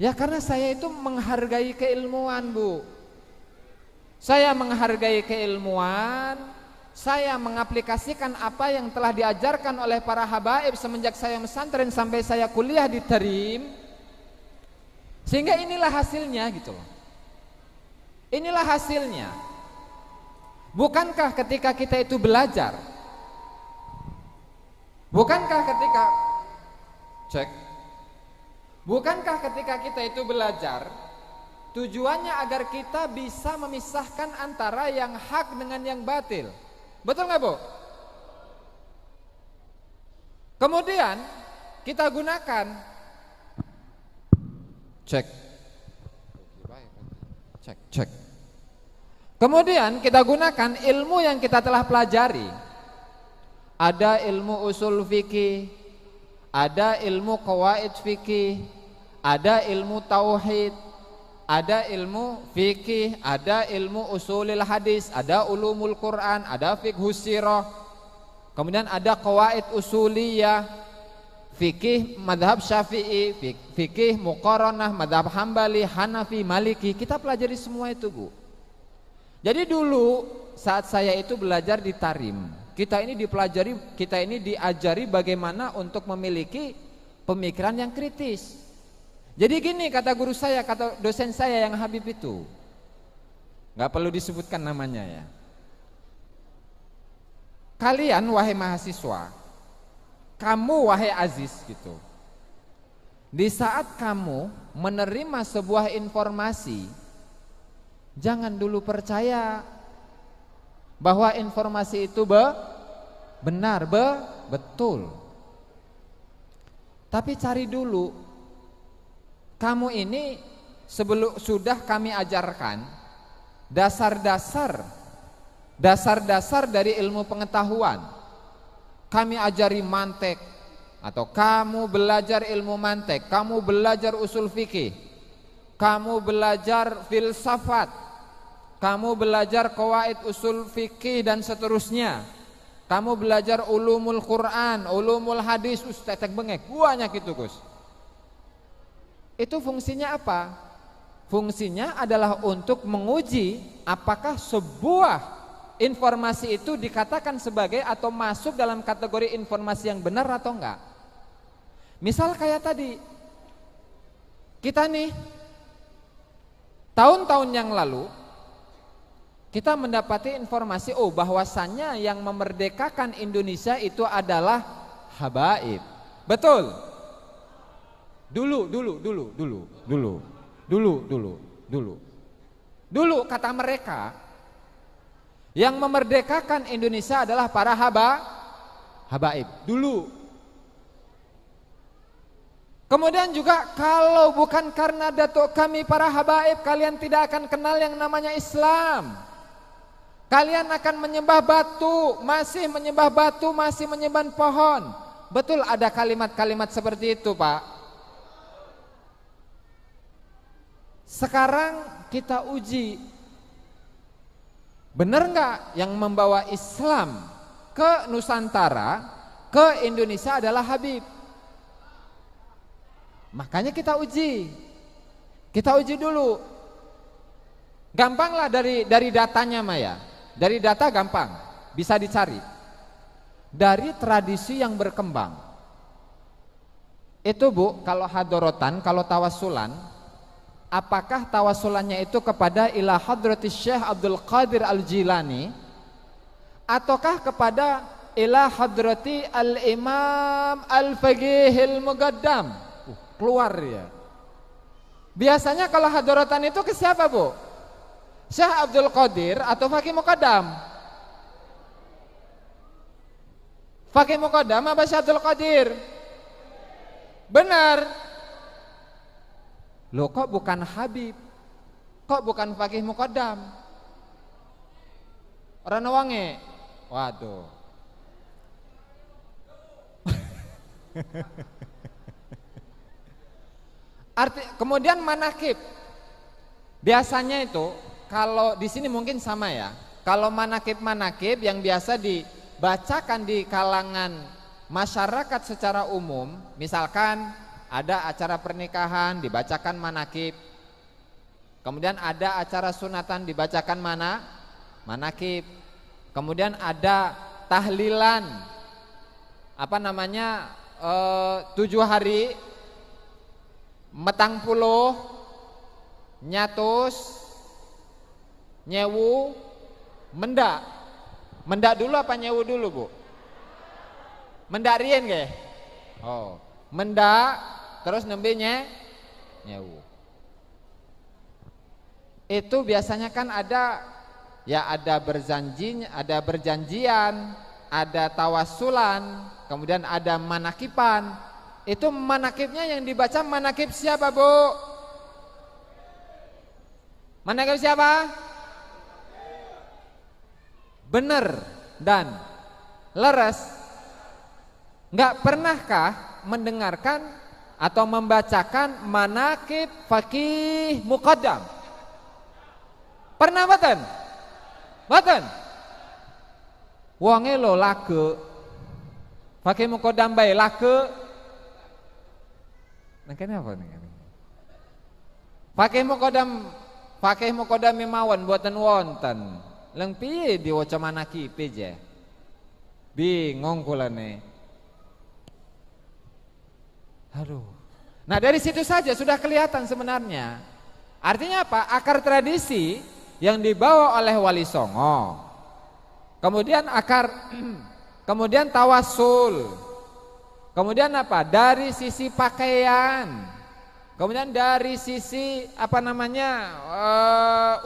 Ya karena saya itu menghargai keilmuan Bu. Saya menghargai keilmuan, saya mengaplikasikan apa yang telah diajarkan oleh para habaib semenjak saya pesantren sampai saya kuliah di Tarim. Sehingga inilah hasilnya gitu loh. Inilah hasilnya. Bukankah ketika kita itu belajar, bukankah ketika kita itu belajar tujuannya agar kita bisa memisahkan antara yang hak dengan yang batil. Betul nggak Bu? Kemudian kita gunakan cek. Kemudian kita gunakan ilmu yang kita telah pelajari. Ada ilmu usul fikih, ada ilmu qawaid fikih, ada ilmu tauhid, ada ilmu fikih, ada ilmu usulil hadis, ada ulumul Quran, ada fiqhus sirah. Kemudian ada qawaid usuliyah, fikih madhab Syafi'i, fikih muqaranah, madhab Hambali, Hanafi, Maliki. Kita pelajari semua itu Bu. Jadi dulu saat saya itu belajar di Tarim, kita ini diajari bagaimana untuk memiliki pemikiran yang kritis. Jadi gini kata guru saya, kata dosen saya yang Habib itu, nggak perlu disebutkan namanya ya. Kalian wahai mahasiswa, kamu wahai Aziz gitu, di saat kamu menerima sebuah informasi Jangan dulu percaya bahwa informasi itu benar, betul. Tapi cari dulu, kamu ini sebelum sudah kami ajarkan dasar-dasar dari ilmu pengetahuan. Kami ajari mantek, atau kamu belajar ilmu mantek, kamu belajar usul fikih, kamu belajar filsafat, kamu belajar qawaid usul fikih dan seterusnya. Kamu belajar ulumul Quran, ulumul hadis, tetek bengek, banyak itu Gus. Itu fungsinya apa? Fungsinya adalah untuk menguji apakah sebuah informasi itu dikatakan sebagai atau masuk dalam kategori informasi yang benar atau enggak. Misal kayak tadi, kita nih tahun-tahun yang lalu kita mendapati informasi bahwasannya yang memerdekakan Indonesia itu adalah habaib. Betul? Dulu kata mereka yang memerdekakan Indonesia adalah para habaib. Dulu. Kemudian juga kalau bukan karena datuk kami para habaib, kalian tidak akan kenal yang namanya Islam. Kalian akan menyembah batu, masih menyembah batu, masih menyembah pohon. Betul ada kalimat-kalimat seperti itu, Pak. Sekarang kita uji, benar nggak yang membawa Islam ke Nusantara, ke Indonesia adalah Habib? Makanya kita uji dulu. Gampanglah dari datanya Maya. Dari data gampang, bisa dicari. Dari tradisi yang berkembang. Itu Bu, kalau hadorotan, kalau tawasulan, apakah tawasulannya itu kepada ila hadrati Syekh Abdul Qadir Al-Jilani, ataukah kepada ila hadrati Al-Imam Al-Faqihil Muqaddam? Keluar ya. Biasanya kalau hadorotan itu ke siapa Bu? Syekh Abdul Qadir atau Faqih Muqaddam? Faqih Muqaddam apa Syekh Abdul Qadir? Benar. Loh kok bukan Habib? Kok bukan Faqih Muqaddam? Orang wange. Waduh. Kemudian manakib. Biasanya itu kalau di sini mungkin sama ya. Kalau manakib-manakib yang biasa dibacakan di kalangan masyarakat secara umum, misalkan ada acara pernikahan dibacakan manakib. Kemudian ada acara sunatan dibacakan manakib. Kemudian ada tahlilan 7 hari metang puluh nyatus nyewu mendak dulu apa nyewu dulu Bu? Mendak rien nggih? Mendak terus nembe nyewu. Itu biasanya kan ada berjanjian, ada tawasulan, kemudian ada manakipan. Itu manakibnya yang dibaca manakib siapa Bu? Manakib siapa? Benar dan leres. Enggak pernahkah mendengarkan atau membacakan manakib Faqih Muqaddam? Pernah mboten? Mboten. Wonge lho lage. Faqih Muqaddam bae lage. Nah kene apa nih? Faqih Muqaddam mawon mboten wonten. Leng piye diwaca manakib je? Bingung kulane. Aduh. Nah dari situ saja sudah kelihatan sebenarnya. Artinya apa? Akar tradisi yang dibawa oleh Wali Songo. Kemudian tawasul. Kemudian apa? Dari sisi pakaian. Kemudian dari sisi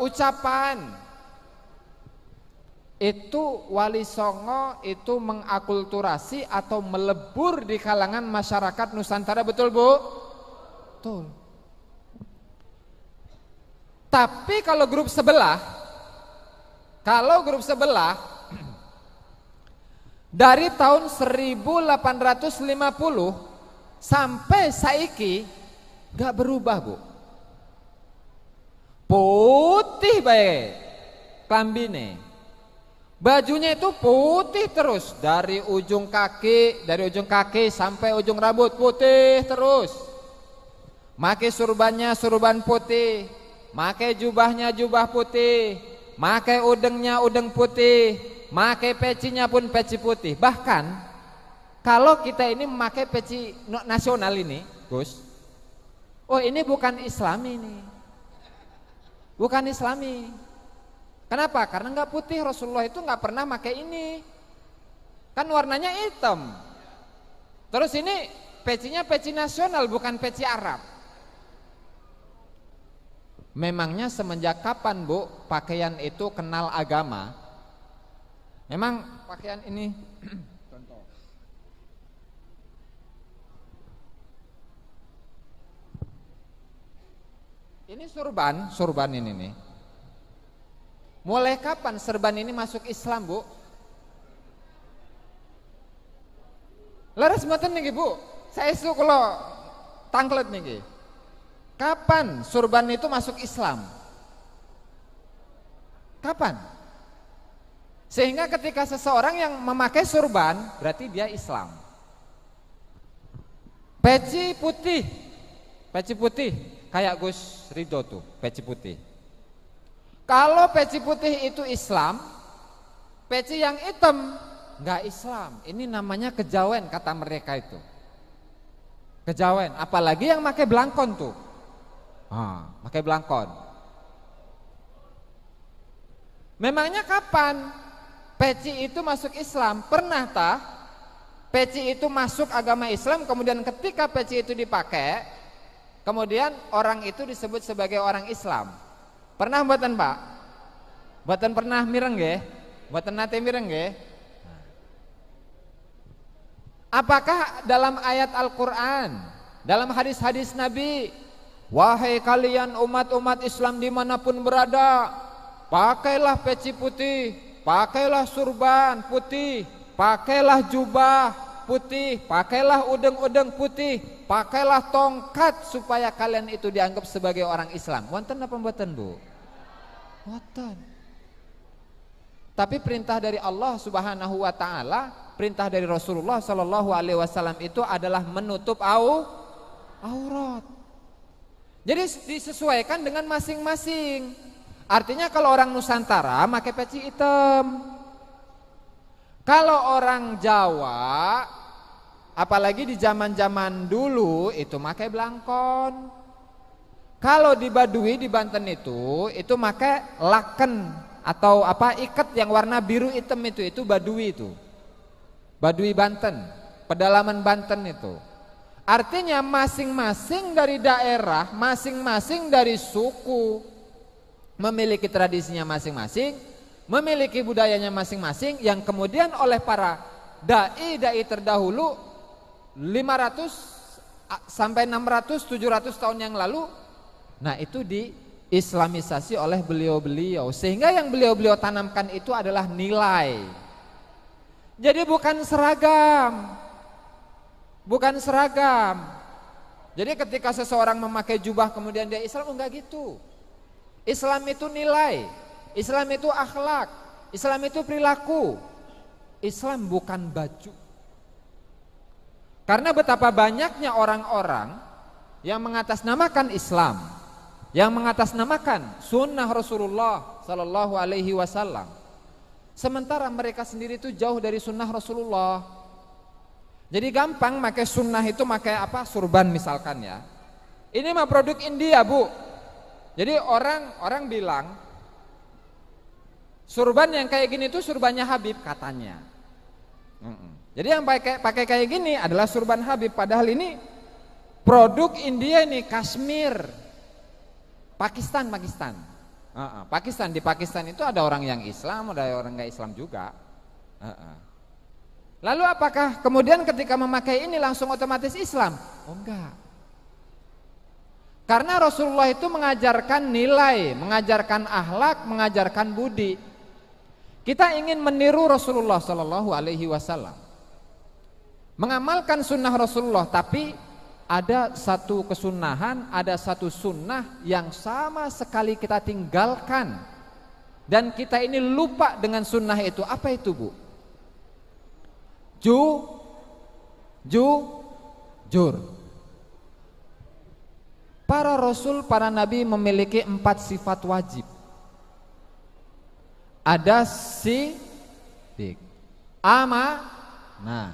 ucapan, itu Wali Songo itu mengakulturasi atau melebur di kalangan masyarakat Nusantara, betul Bu? Betul. Tapi kalau grup sebelah dari tahun 1850 sampai saiki gak berubah Bu. Putih baik klambine. Bajunya itu putih terus dari ujung kaki sampai ujung rambut putih terus. Make surbannya surban putih, make jubahnya jubah putih, make udengnya udeng putih, make pecinya pun peci putih. Bahkan kalau kita ini memakai peci nasional ini, Gus, oh ini bukan Islami nih, bukan Islami. Kenapa? Karena nggak putih. Rasulullah itu nggak pernah pakai ini, kan warnanya hitam. Terus ini pecinya peci nasional, bukan peci Arab. Memangnya semenjak kapan Bu pakaian itu kenal agama? Memang pakaian ini contoh. Ini surban ini nih. Mulai kapan serban ini masuk Islam Bu? Laras mboten niki Bu. Saya su kalau tangklet niki. Kapan surban itu masuk Islam? Kapan? Sehingga ketika seseorang yang memakai surban berarti dia Islam. Peci putih kayak Gus Ridho tuh, peci putih. Kalau peci putih itu Islam, peci yang hitam enggak Islam. Ini namanya kejawen kata mereka itu. Kejawen, apalagi yang pakai belangkon tuh. Pakai belangkon. Memangnya kapan peci itu masuk Islam? Pernah tah peci itu masuk agama Islam, kemudian ketika peci itu dipakai, kemudian orang itu disebut sebagai orang Islam. Pernah mboten Pak? Mboten pernah mireng nggih? Mboten nate mireng nggih? Apakah dalam ayat Al-Qur'an, dalam hadis-hadis Nabi, wahai kalian umat-umat Islam dimanapun berada, pakailah peci putih, pakailah surban putih, pakailah jubah putih, pakailah udeng-udeng putih, pakailah tongkat supaya kalian itu dianggap sebagai orang Islam. Wonten apa mboten Bu? Wonten. Tapi perintah dari Allah Subhanahu wa taala, perintah dari Rasulullah sallallahu alaihi wasallam itu adalah menutup aurat. Jadi disesuaikan dengan masing-masing. Artinya kalau orang Nusantara pakai peci hitam. Kalau orang Jawa, apalagi di zaman-zaman dulu itu pakai belangkon. Kalau di Baduy di Banten itu pakai laken atau ikat yang warna biru hitam itu Baduy itu. Baduy Banten, pedalaman Banten itu. Artinya masing-masing dari daerah, masing-masing dari suku memiliki tradisinya masing-masing, memiliki budayanya masing-masing yang kemudian oleh para dai terdahulu 500 sampai 600 700 tahun yang lalu, nah itu diislamisasi oleh beliau-beliau, sehingga yang beliau-beliau tanamkan itu adalah nilai. Jadi bukan seragam. Jadi ketika seseorang memakai jubah kemudian dia Islam, enggak gitu. Islam itu nilai, Islam itu akhlak, Islam itu perilaku. Islam bukan baju. Karena betapa banyaknya orang-orang yang mengatasnamakan Islam, yang mengatasnamakan sunnah Rasulullah sallallahu alaihi wasallam, sementara mereka sendiri itu jauh dari sunnah Rasulullah. Jadi gampang pakai sunnah itu pakai surban misalkan ya. Ini mah produk India Bu. Jadi orang bilang surban yang kayak gini itu surbannya Habib katanya. Jadi yang pakai kayak gini adalah surban Habib, padahal ini Produk India ini Kashmir, Pakistan. Pakistan, di Pakistan itu ada orang yang Islam, ada orang nggak Islam juga. Lalu apakah kemudian ketika memakai ini langsung otomatis Islam? Oh enggak. Karena Rasulullah itu mengajarkan nilai, mengajarkan akhlak, mengajarkan budi. Kita ingin meniru Rasulullah Shallallahu Alaihi Wasallam, mengamalkan sunnah Rasulullah, tapi ada satu kesunahan, ada satu sunnah yang sama sekali kita tinggalkan dan kita ini lupa dengan sunnah itu. Apa itu, Bu? Jujur. Para rasul, para nabi memiliki 4 sifat wajib. Ada sidik, amanah,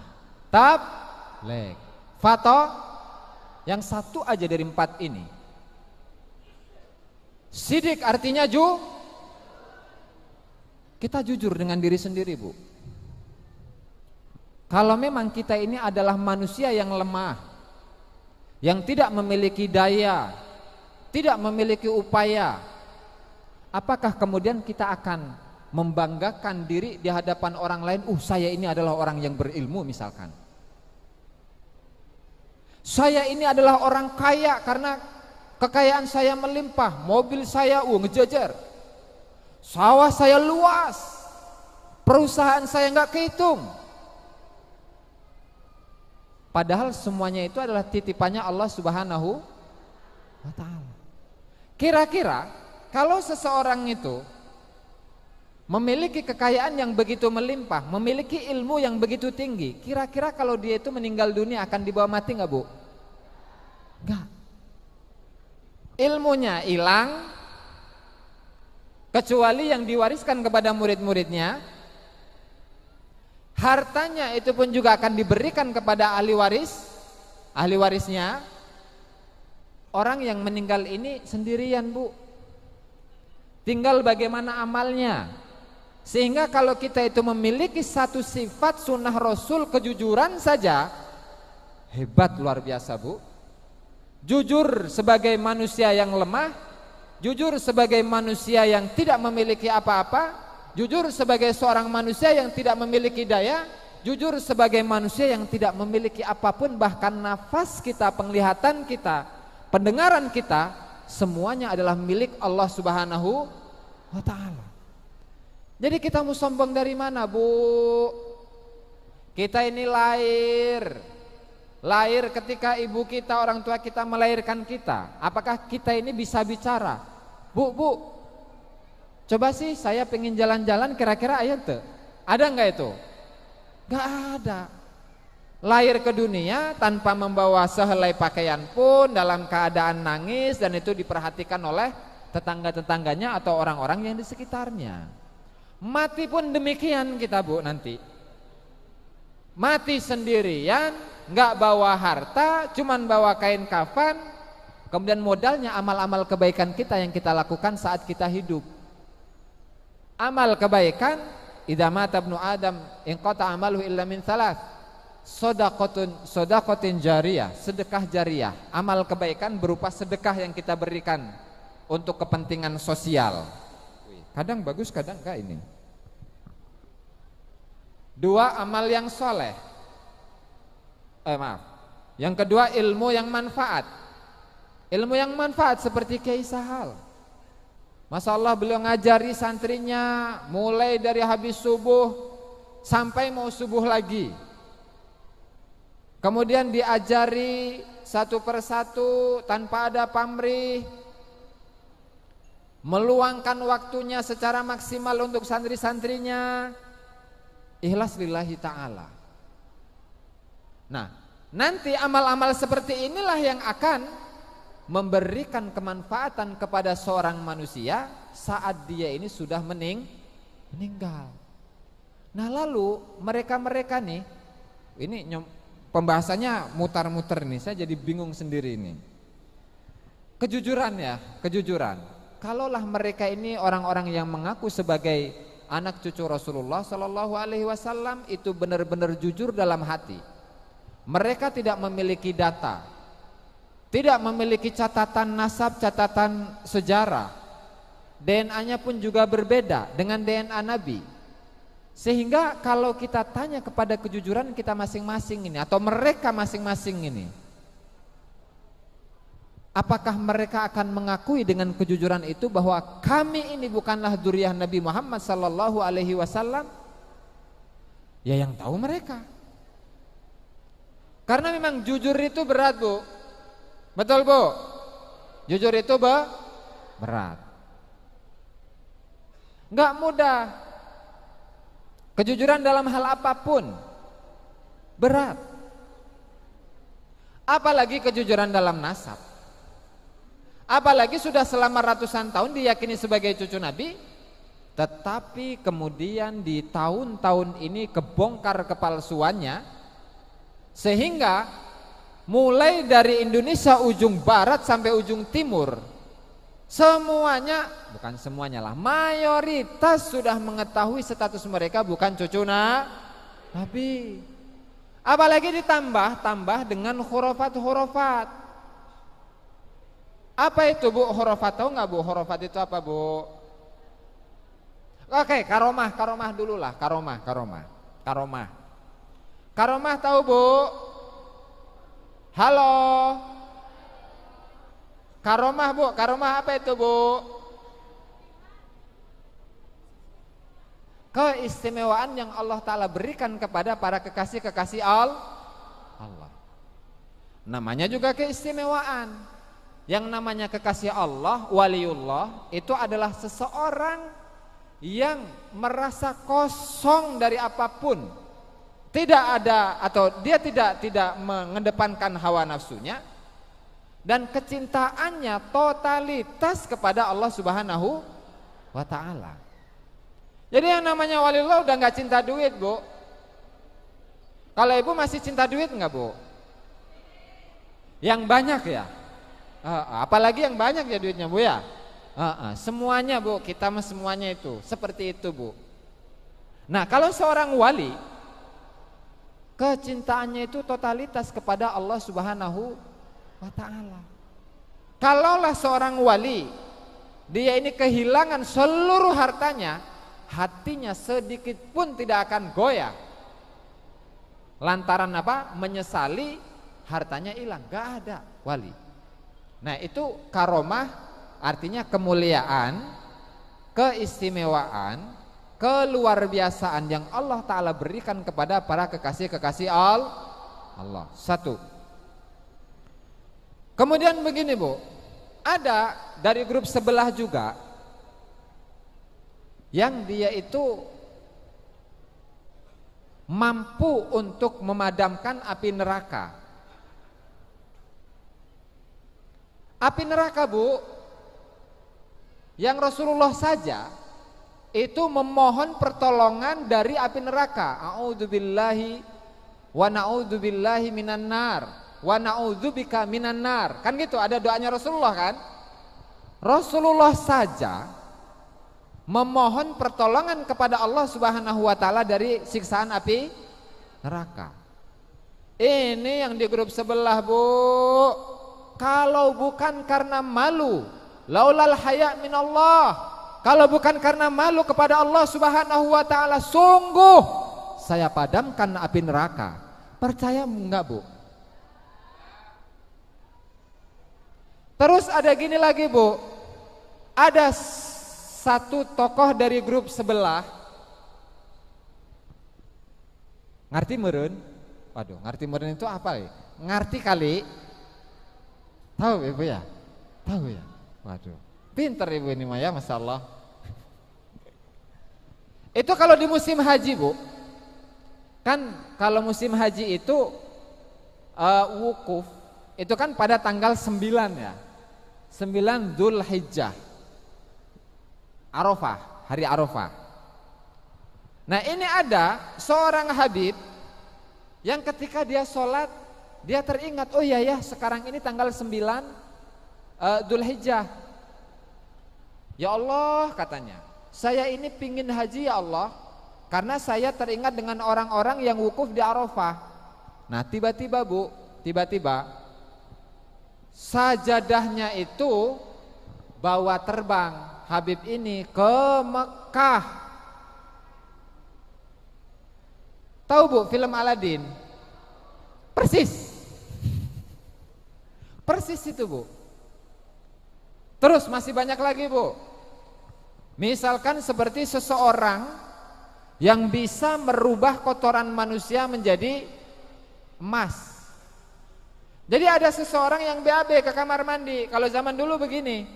tabligh, yang satu aja dari 4 ini. Sidik artinya kita jujur dengan diri sendiri, Bu. Kalau memang kita ini adalah manusia yang lemah, yang tidak memiliki daya, tidak memiliki upaya, apakah kemudian kita akan membanggakan diri di hadapan orang lain? Saya ini adalah orang yang berilmu misalkan. Saya ini adalah orang kaya karena kekayaan saya melimpah, mobil saya ngejajar, sawah saya luas, perusahaan saya nggak kehitung. Padahal semuanya itu adalah titipannya Allah Subhanahu wa Ta'ala. Kira-kira kalau seseorang itu memiliki kekayaan yang begitu melimpah, memiliki ilmu yang begitu tinggi, kira-kira kalau dia itu meninggal dunia akan dibawa mati nggak, Bu? Enggak. Ilmunya hilang, kecuali yang diwariskan kepada murid-muridnya. Hartanya itu pun juga akan diberikan kepada ahli warisnya. Orang yang meninggal ini sendirian, Bu. Tinggal bagaimana amalnya. Sehingga kalau kita itu memiliki satu sifat sunnah Rasul, kejujuran saja, hebat luar biasa, Bu. Jujur sebagai manusia yang lemah, jujur sebagai manusia yang tidak memiliki apa-apa, jujur sebagai seorang manusia yang tidak memiliki daya, jujur sebagai manusia yang tidak memiliki apapun, bahkan nafas kita, penglihatan kita, pendengaran kita, semuanya adalah milik Allah Subhanahu wa Ta'ala. Jadi kita mau sombong dari mana, Bu? Kita ini lahir ketika ibu kita, orang tua kita melahirkan kita. Apakah kita ini bisa bicara? Bu, coba sih saya pengen jalan-jalan, kira-kira ayo tuh. Ada enggak itu? Enggak ada. Lahir ke dunia tanpa membawa sehelai pakaian pun, dalam keadaan nangis, dan itu diperhatikan oleh tetangga-tetangganya atau orang-orang yang di sekitarnya. Mati pun demikian kita, Bu, nanti. Mati sendirian, enggak bawa harta, cuman bawa kain kafan, kemudian modalnya amal-amal kebaikan kita yang kita lakukan saat kita hidup. Amal kebaikan, idza mata ibnu Adam inqata amaluhu illa min thalath. Shadaqatin jariyah, sedekah jariyah. Amal kebaikan berupa sedekah yang kita berikan untuk kepentingan sosial. Kadang bagus, kadang enggak ini. 2, amal yang soleh. Yang kedua, ilmu yang manfaat. Ilmu yang manfaat seperti Kiai Sahal. Masya Allah, beliau ngajari santrinya mulai dari habis subuh sampai mau subuh lagi. Kemudian diajari satu persatu tanpa ada pamrih, meluangkan waktunya secara maksimal untuk santri-santrinya, ikhlas lillahi ta'ala. Nah, nanti amal-amal seperti inilah yang akan memberikan kemanfaatan kepada seorang manusia saat dia ini sudah meninggal. Nah, lalu mereka-mereka nih, ini pembahasannya mutar-muter nih, saya jadi bingung sendiri ini. Kejujuran ya, kejujuran. Kalaulah mereka ini orang-orang yang mengaku sebagai anak cucu Rasulullah Shallallahu Alaihi Wasallam, itu benar-benar jujur dalam hati. Mereka tidak memiliki data, tidak memiliki catatan nasab, catatan sejarah. DNA-nya pun juga berbeda dengan DNA Nabi. Sehingga kalau kita tanya kepada kejujuran kita masing-masing ini, atau mereka masing-masing ini, apakah mereka akan mengakui dengan kejujuran itu bahwa kami ini bukanlah dzurriyyah Nabi Muhammad sallallahu alaihi wasallam? Ya yang tahu mereka. Karena memang jujur itu berat, Bu. Betul, Bu? Jujur itu berat. Enggak mudah. Kejujuran dalam hal apapun berat. Apalagi kejujuran dalam nasab. Apalagi sudah selama ratusan tahun diyakini sebagai cucu Nabi, tetapi kemudian di tahun-tahun ini kebongkar kepalsuannya, sehingga mulai dari Indonesia ujung barat sampai ujung timur, semuanya, bukan semuanya lah, mayoritas sudah mengetahui status mereka bukan cucu Nabi. Apalagi ditambah dengan khurafat-khurafat. Apa itu, Bu? Khurafat tahu nggak, Bu? Khurafat itu apa, Bu? Oke, karomah dulu lah, karomah. Karomah tahu, Bu? Halo. Karomah, Bu, karomah apa itu, Bu? Keistimewaan yang Allah Ta'ala berikan kepada para kekasih-kekasih Allah. Namanya juga keistimewaan. Yang namanya kekasih Allah, waliullah, itu adalah seseorang yang merasa kosong dari apapun. Tidak ada, atau dia tidak mengedepankan hawa nafsunya, dan kecintaannya totalitas kepada Allah Subhanahu wa Ta'ala. Jadi yang namanya waliullah udah gak cinta duit, Bu. Kalau Ibu masih cinta duit gak, Bu? Yang banyak ya? Apalagi yang banyak ya duitnya, Bu ya? Semuanya, Bu, kita mah semuanya itu seperti itu, Bu. Nah, kalau seorang wali, kecintaannya itu totalitas kepada Allah Subhanahu wa Ta'ala. Kalaulah seorang wali, dia ini kehilangan seluruh hartanya, hatinya sedikit pun tidak akan goyah. Lantaran apa? Menyesali hartanya hilang. Gak ada wali. Nah, itu karomah, artinya kemuliaan, keistimewaan, keluar biasaan yang Allah Ta'ala berikan kepada para kekasih-kekasih Allah. Satu. Kemudian begini, Bu, ada dari grup sebelah juga yang dia itu mampu untuk memadamkan api neraka. Api neraka, Bu, yang Rasulullah saja itu memohon pertolongan dari api neraka. A'udzubillahi wa na'udzubillahi minan nar wa na'udzubika minan nar. Kan gitu, ada doanya Rasulullah kan? Rasulullah saja memohon pertolongan kepada Allah Subhanahu wa Ta'ala dari siksaan api neraka. Ini yang di grup sebelah, Bu. Kalau bukan karena malu, laulal haya minallah, kalau bukan karena malu kepada Allah Subhanahu wa Ta'ala, sungguh saya padamkan api neraka. Percaya enggak, Bu? Terus ada gini lagi, Bu. Ada satu tokoh dari grup sebelah, ngerti meren? Waduh, ngerti meren itu apa ya? Ngerti kali? Tahu, Ibu ya? Tahu ya? Waduh, pinter Ibu ini Maya, Masya Allah. Itu kalau di musim haji, Bu, kan kalau musim haji itu wukuf, itu kan pada tanggal 9 ya, 9 Dzulhijjah, Arafah, hari Arafah. Nah, ini ada seorang Habib yang ketika dia sholat, dia teringat, oh iya ya, sekarang ini tanggal 9 Dzulhijjah. Ya Allah, katanya, saya ini pingin haji ya Allah, karena saya teringat dengan orang-orang yang wukuf di Arafah. Nah, tiba-tiba, Bu, tiba-tiba sajadahnya itu bawa terbang Habib ini ke Mekah. Tahu Bu film Aladin? Persis. Persis itu Bu. Terus masih banyak lagi Bu. Misalkan seperti seseorang yang bisa merubah kotoran manusia menjadi emas. Jadi ada seseorang yang BAB ke kamar mandi. Kalau zaman dulu begini,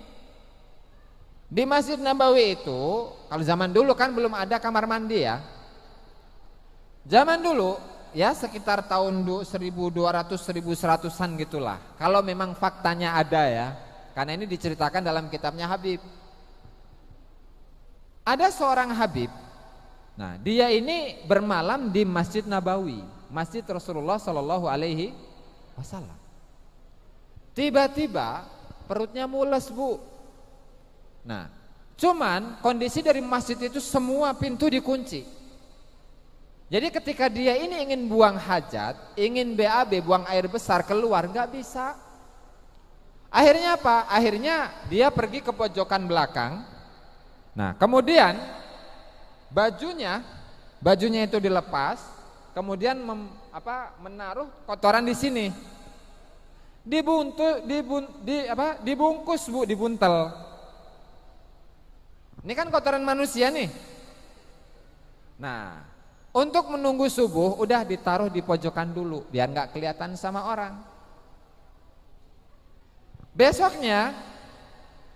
di Masjid Nabawi itu, kalau zaman dulu kan belum ada kamar mandi ya. Zaman dulu ya sekitar tahun 1200-1100an gitulah. Kalau memang faktanya ada ya. Karena ini diceritakan dalam kitabnya Habib. Ada seorang Habib. Nah, dia ini bermalam di Masjid Nabawi, Masjid Rasulullah Shallallahu Alaihi Wasallam. Tiba-tiba perutnya mules Bu. Nah, cuman kondisi dari masjid itu semua pintu dikunci. Jadi ketika dia ini ingin buang hajat, ingin BAB, buang air besar keluar, nggak bisa. Akhirnya apa? Akhirnya dia pergi ke pojokan belakang. Nah, kemudian bajunya itu dilepas, kemudian menaruh kotoran di sini, dibungkus Bu, dibuntel. Ini kan kotoran manusia nih. Nah, untuk menunggu subuh udah ditaruh di pojokan dulu, biar nggak kelihatan sama orang. Besoknya,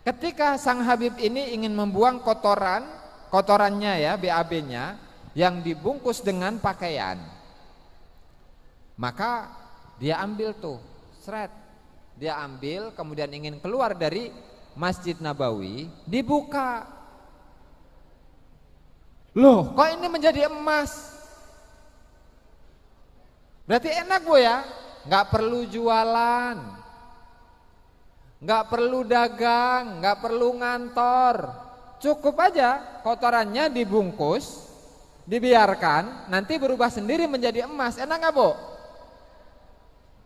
ketika sang Habib ini ingin membuang kotorannya ya, BAB-nya yang dibungkus dengan pakaian, maka dia ambil tuh, dia ambil, kemudian ingin keluar dari Masjid Nabawi, dibuka. Loh, kok ini menjadi emas? Berarti enak Bu ya, nggak perlu jualan, nggak perlu dagang, nggak perlu ngantor. Cukup aja kotorannya dibungkus, dibiarkan, nanti berubah sendiri menjadi emas. Enak nggak Bu?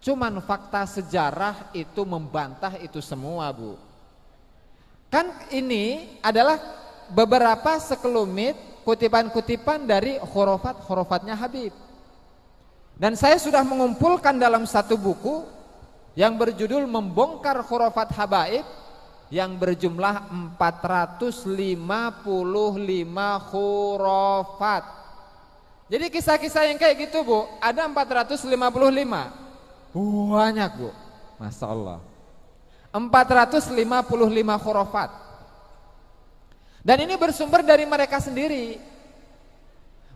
Cuman fakta sejarah itu membantah itu semua Bu. Kan ini adalah beberapa sekelumit kutipan-kutipan dari khurafat-khurafatnya Habib. Dan saya sudah mengumpulkan dalam satu buku yang berjudul Membongkar Khurafat Habaib, yang berjumlah 455 khurafat. Jadi kisah-kisah yang kayak gitu Bu, ada 455. Banyak Bu, Masya Allah. 455 khurafat. Dan ini bersumber dari mereka sendiri.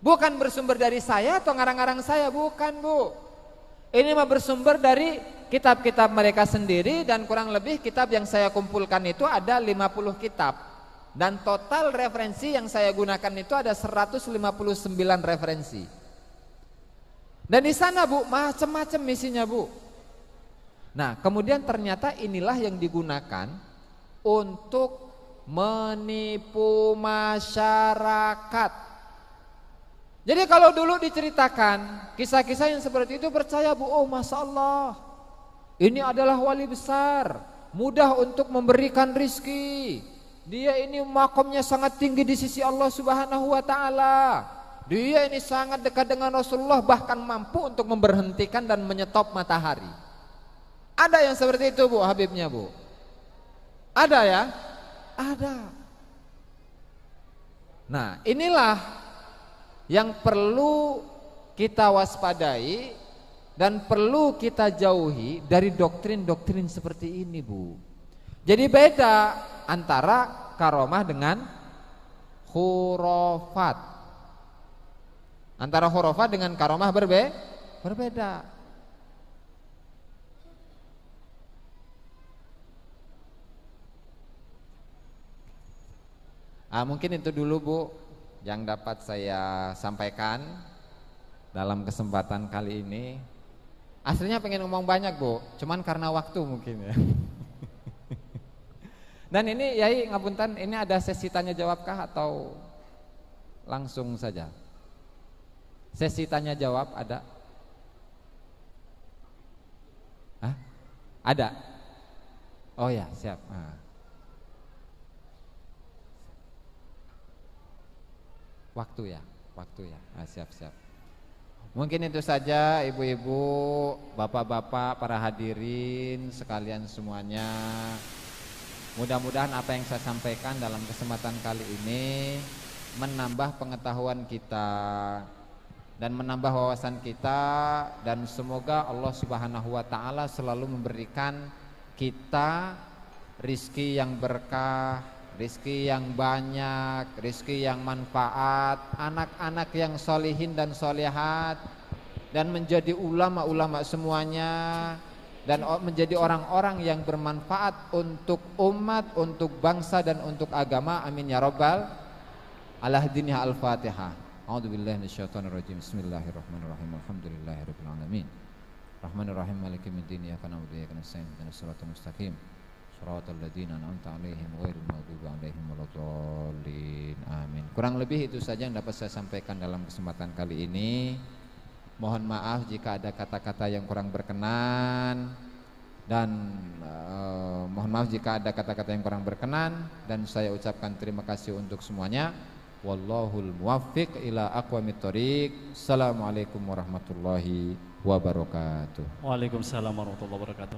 Bukan bersumber dari saya atau ngarang-ngarang saya, bukan Bu. Ini mah bersumber dari kitab-kitab mereka sendiri, dan kurang lebih kitab yang saya kumpulkan itu ada 50 kitab. Dan total referensi yang saya gunakan itu ada 159 referensi. Dan di sana Bu, macam-macam isinya Bu. Nah, kemudian ternyata inilah yang digunakan untuk menipu masyarakat. Jadi kalau dulu diceritakan kisah-kisah yang seperti itu, percaya Bu, oh Masya Allah, ini adalah wali besar, mudah untuk memberikan rizki, dia ini makamnya sangat tinggi di sisi Allah Subhanahu wa ta'ala, dia ini sangat dekat dengan Rasulullah, bahkan mampu untuk memberhentikan dan menyetop matahari. Ada yang seperti itu Bu, Habibnya Bu? Ada ya? Ada. Nah, inilah yang perlu kita waspadai dan perlu kita jauhi dari doktrin-doktrin seperti ini Bu. Jadi beda antara karomah dengan khurafat. Antara khurafat dengan karomah berbeda. Mungkin itu dulu Bu yang dapat saya sampaikan dalam kesempatan kali ini. Aslinya pengen ngomong banyak Bu, cuman karena waktu mungkin ya. Dan ini Yai ngapunten, ini ada sesi tanya jawabkah atau langsung saja? Sesi tanya jawab ada? Ada? Oh ya, siap. Waktu ya. Siap. Mungkin itu saja ibu-ibu, bapak-bapak, para hadirin sekalian semuanya. Mudah-mudahan apa yang saya sampaikan dalam kesempatan kali ini menambah pengetahuan kita dan menambah wawasan kita, dan semoga Allah Subhanahu wa taala selalu memberikan kita rizki yang berkah, rizki yang banyak, rizki yang manfaat, anak-anak yang solihin dan solihat, dan menjadi ulama-ulama semuanya, dan menjadi orang-orang yang bermanfaat untuk umat, untuk bangsa, dan untuk agama. Amin ya rabbal alamin. Al-Fatihah. A'udzubillahi minasyaitonirrajim. Bismillahirrahmanirrahim. Alhamdulillahirabbil alamin. Rahmanirrahim. Maliki yaumiddin. Iyyaka na'budu wa iyyaka nasta'in. Ihdinas siratal mustaqim. Shiratal ladzina an'amta 'alaihim ghairil maghdubi 'alaihim waladdallin. Amin. Kurang lebih itu saja yang dapat saya sampaikan dalam kesempatan kali ini. Mohon maaf jika ada kata-kata yang kurang berkenan, dan mohon maaf jika ada kata-kata yang kurang berkenan, dan saya ucapkan terima kasih untuk semuanya. Wallahul muwaffiq ila aqwamit thoriq. Assalamualaikum warahmatullahi wabarakatuh. Waalaikumsalam warahmatullahi wabarakatuh.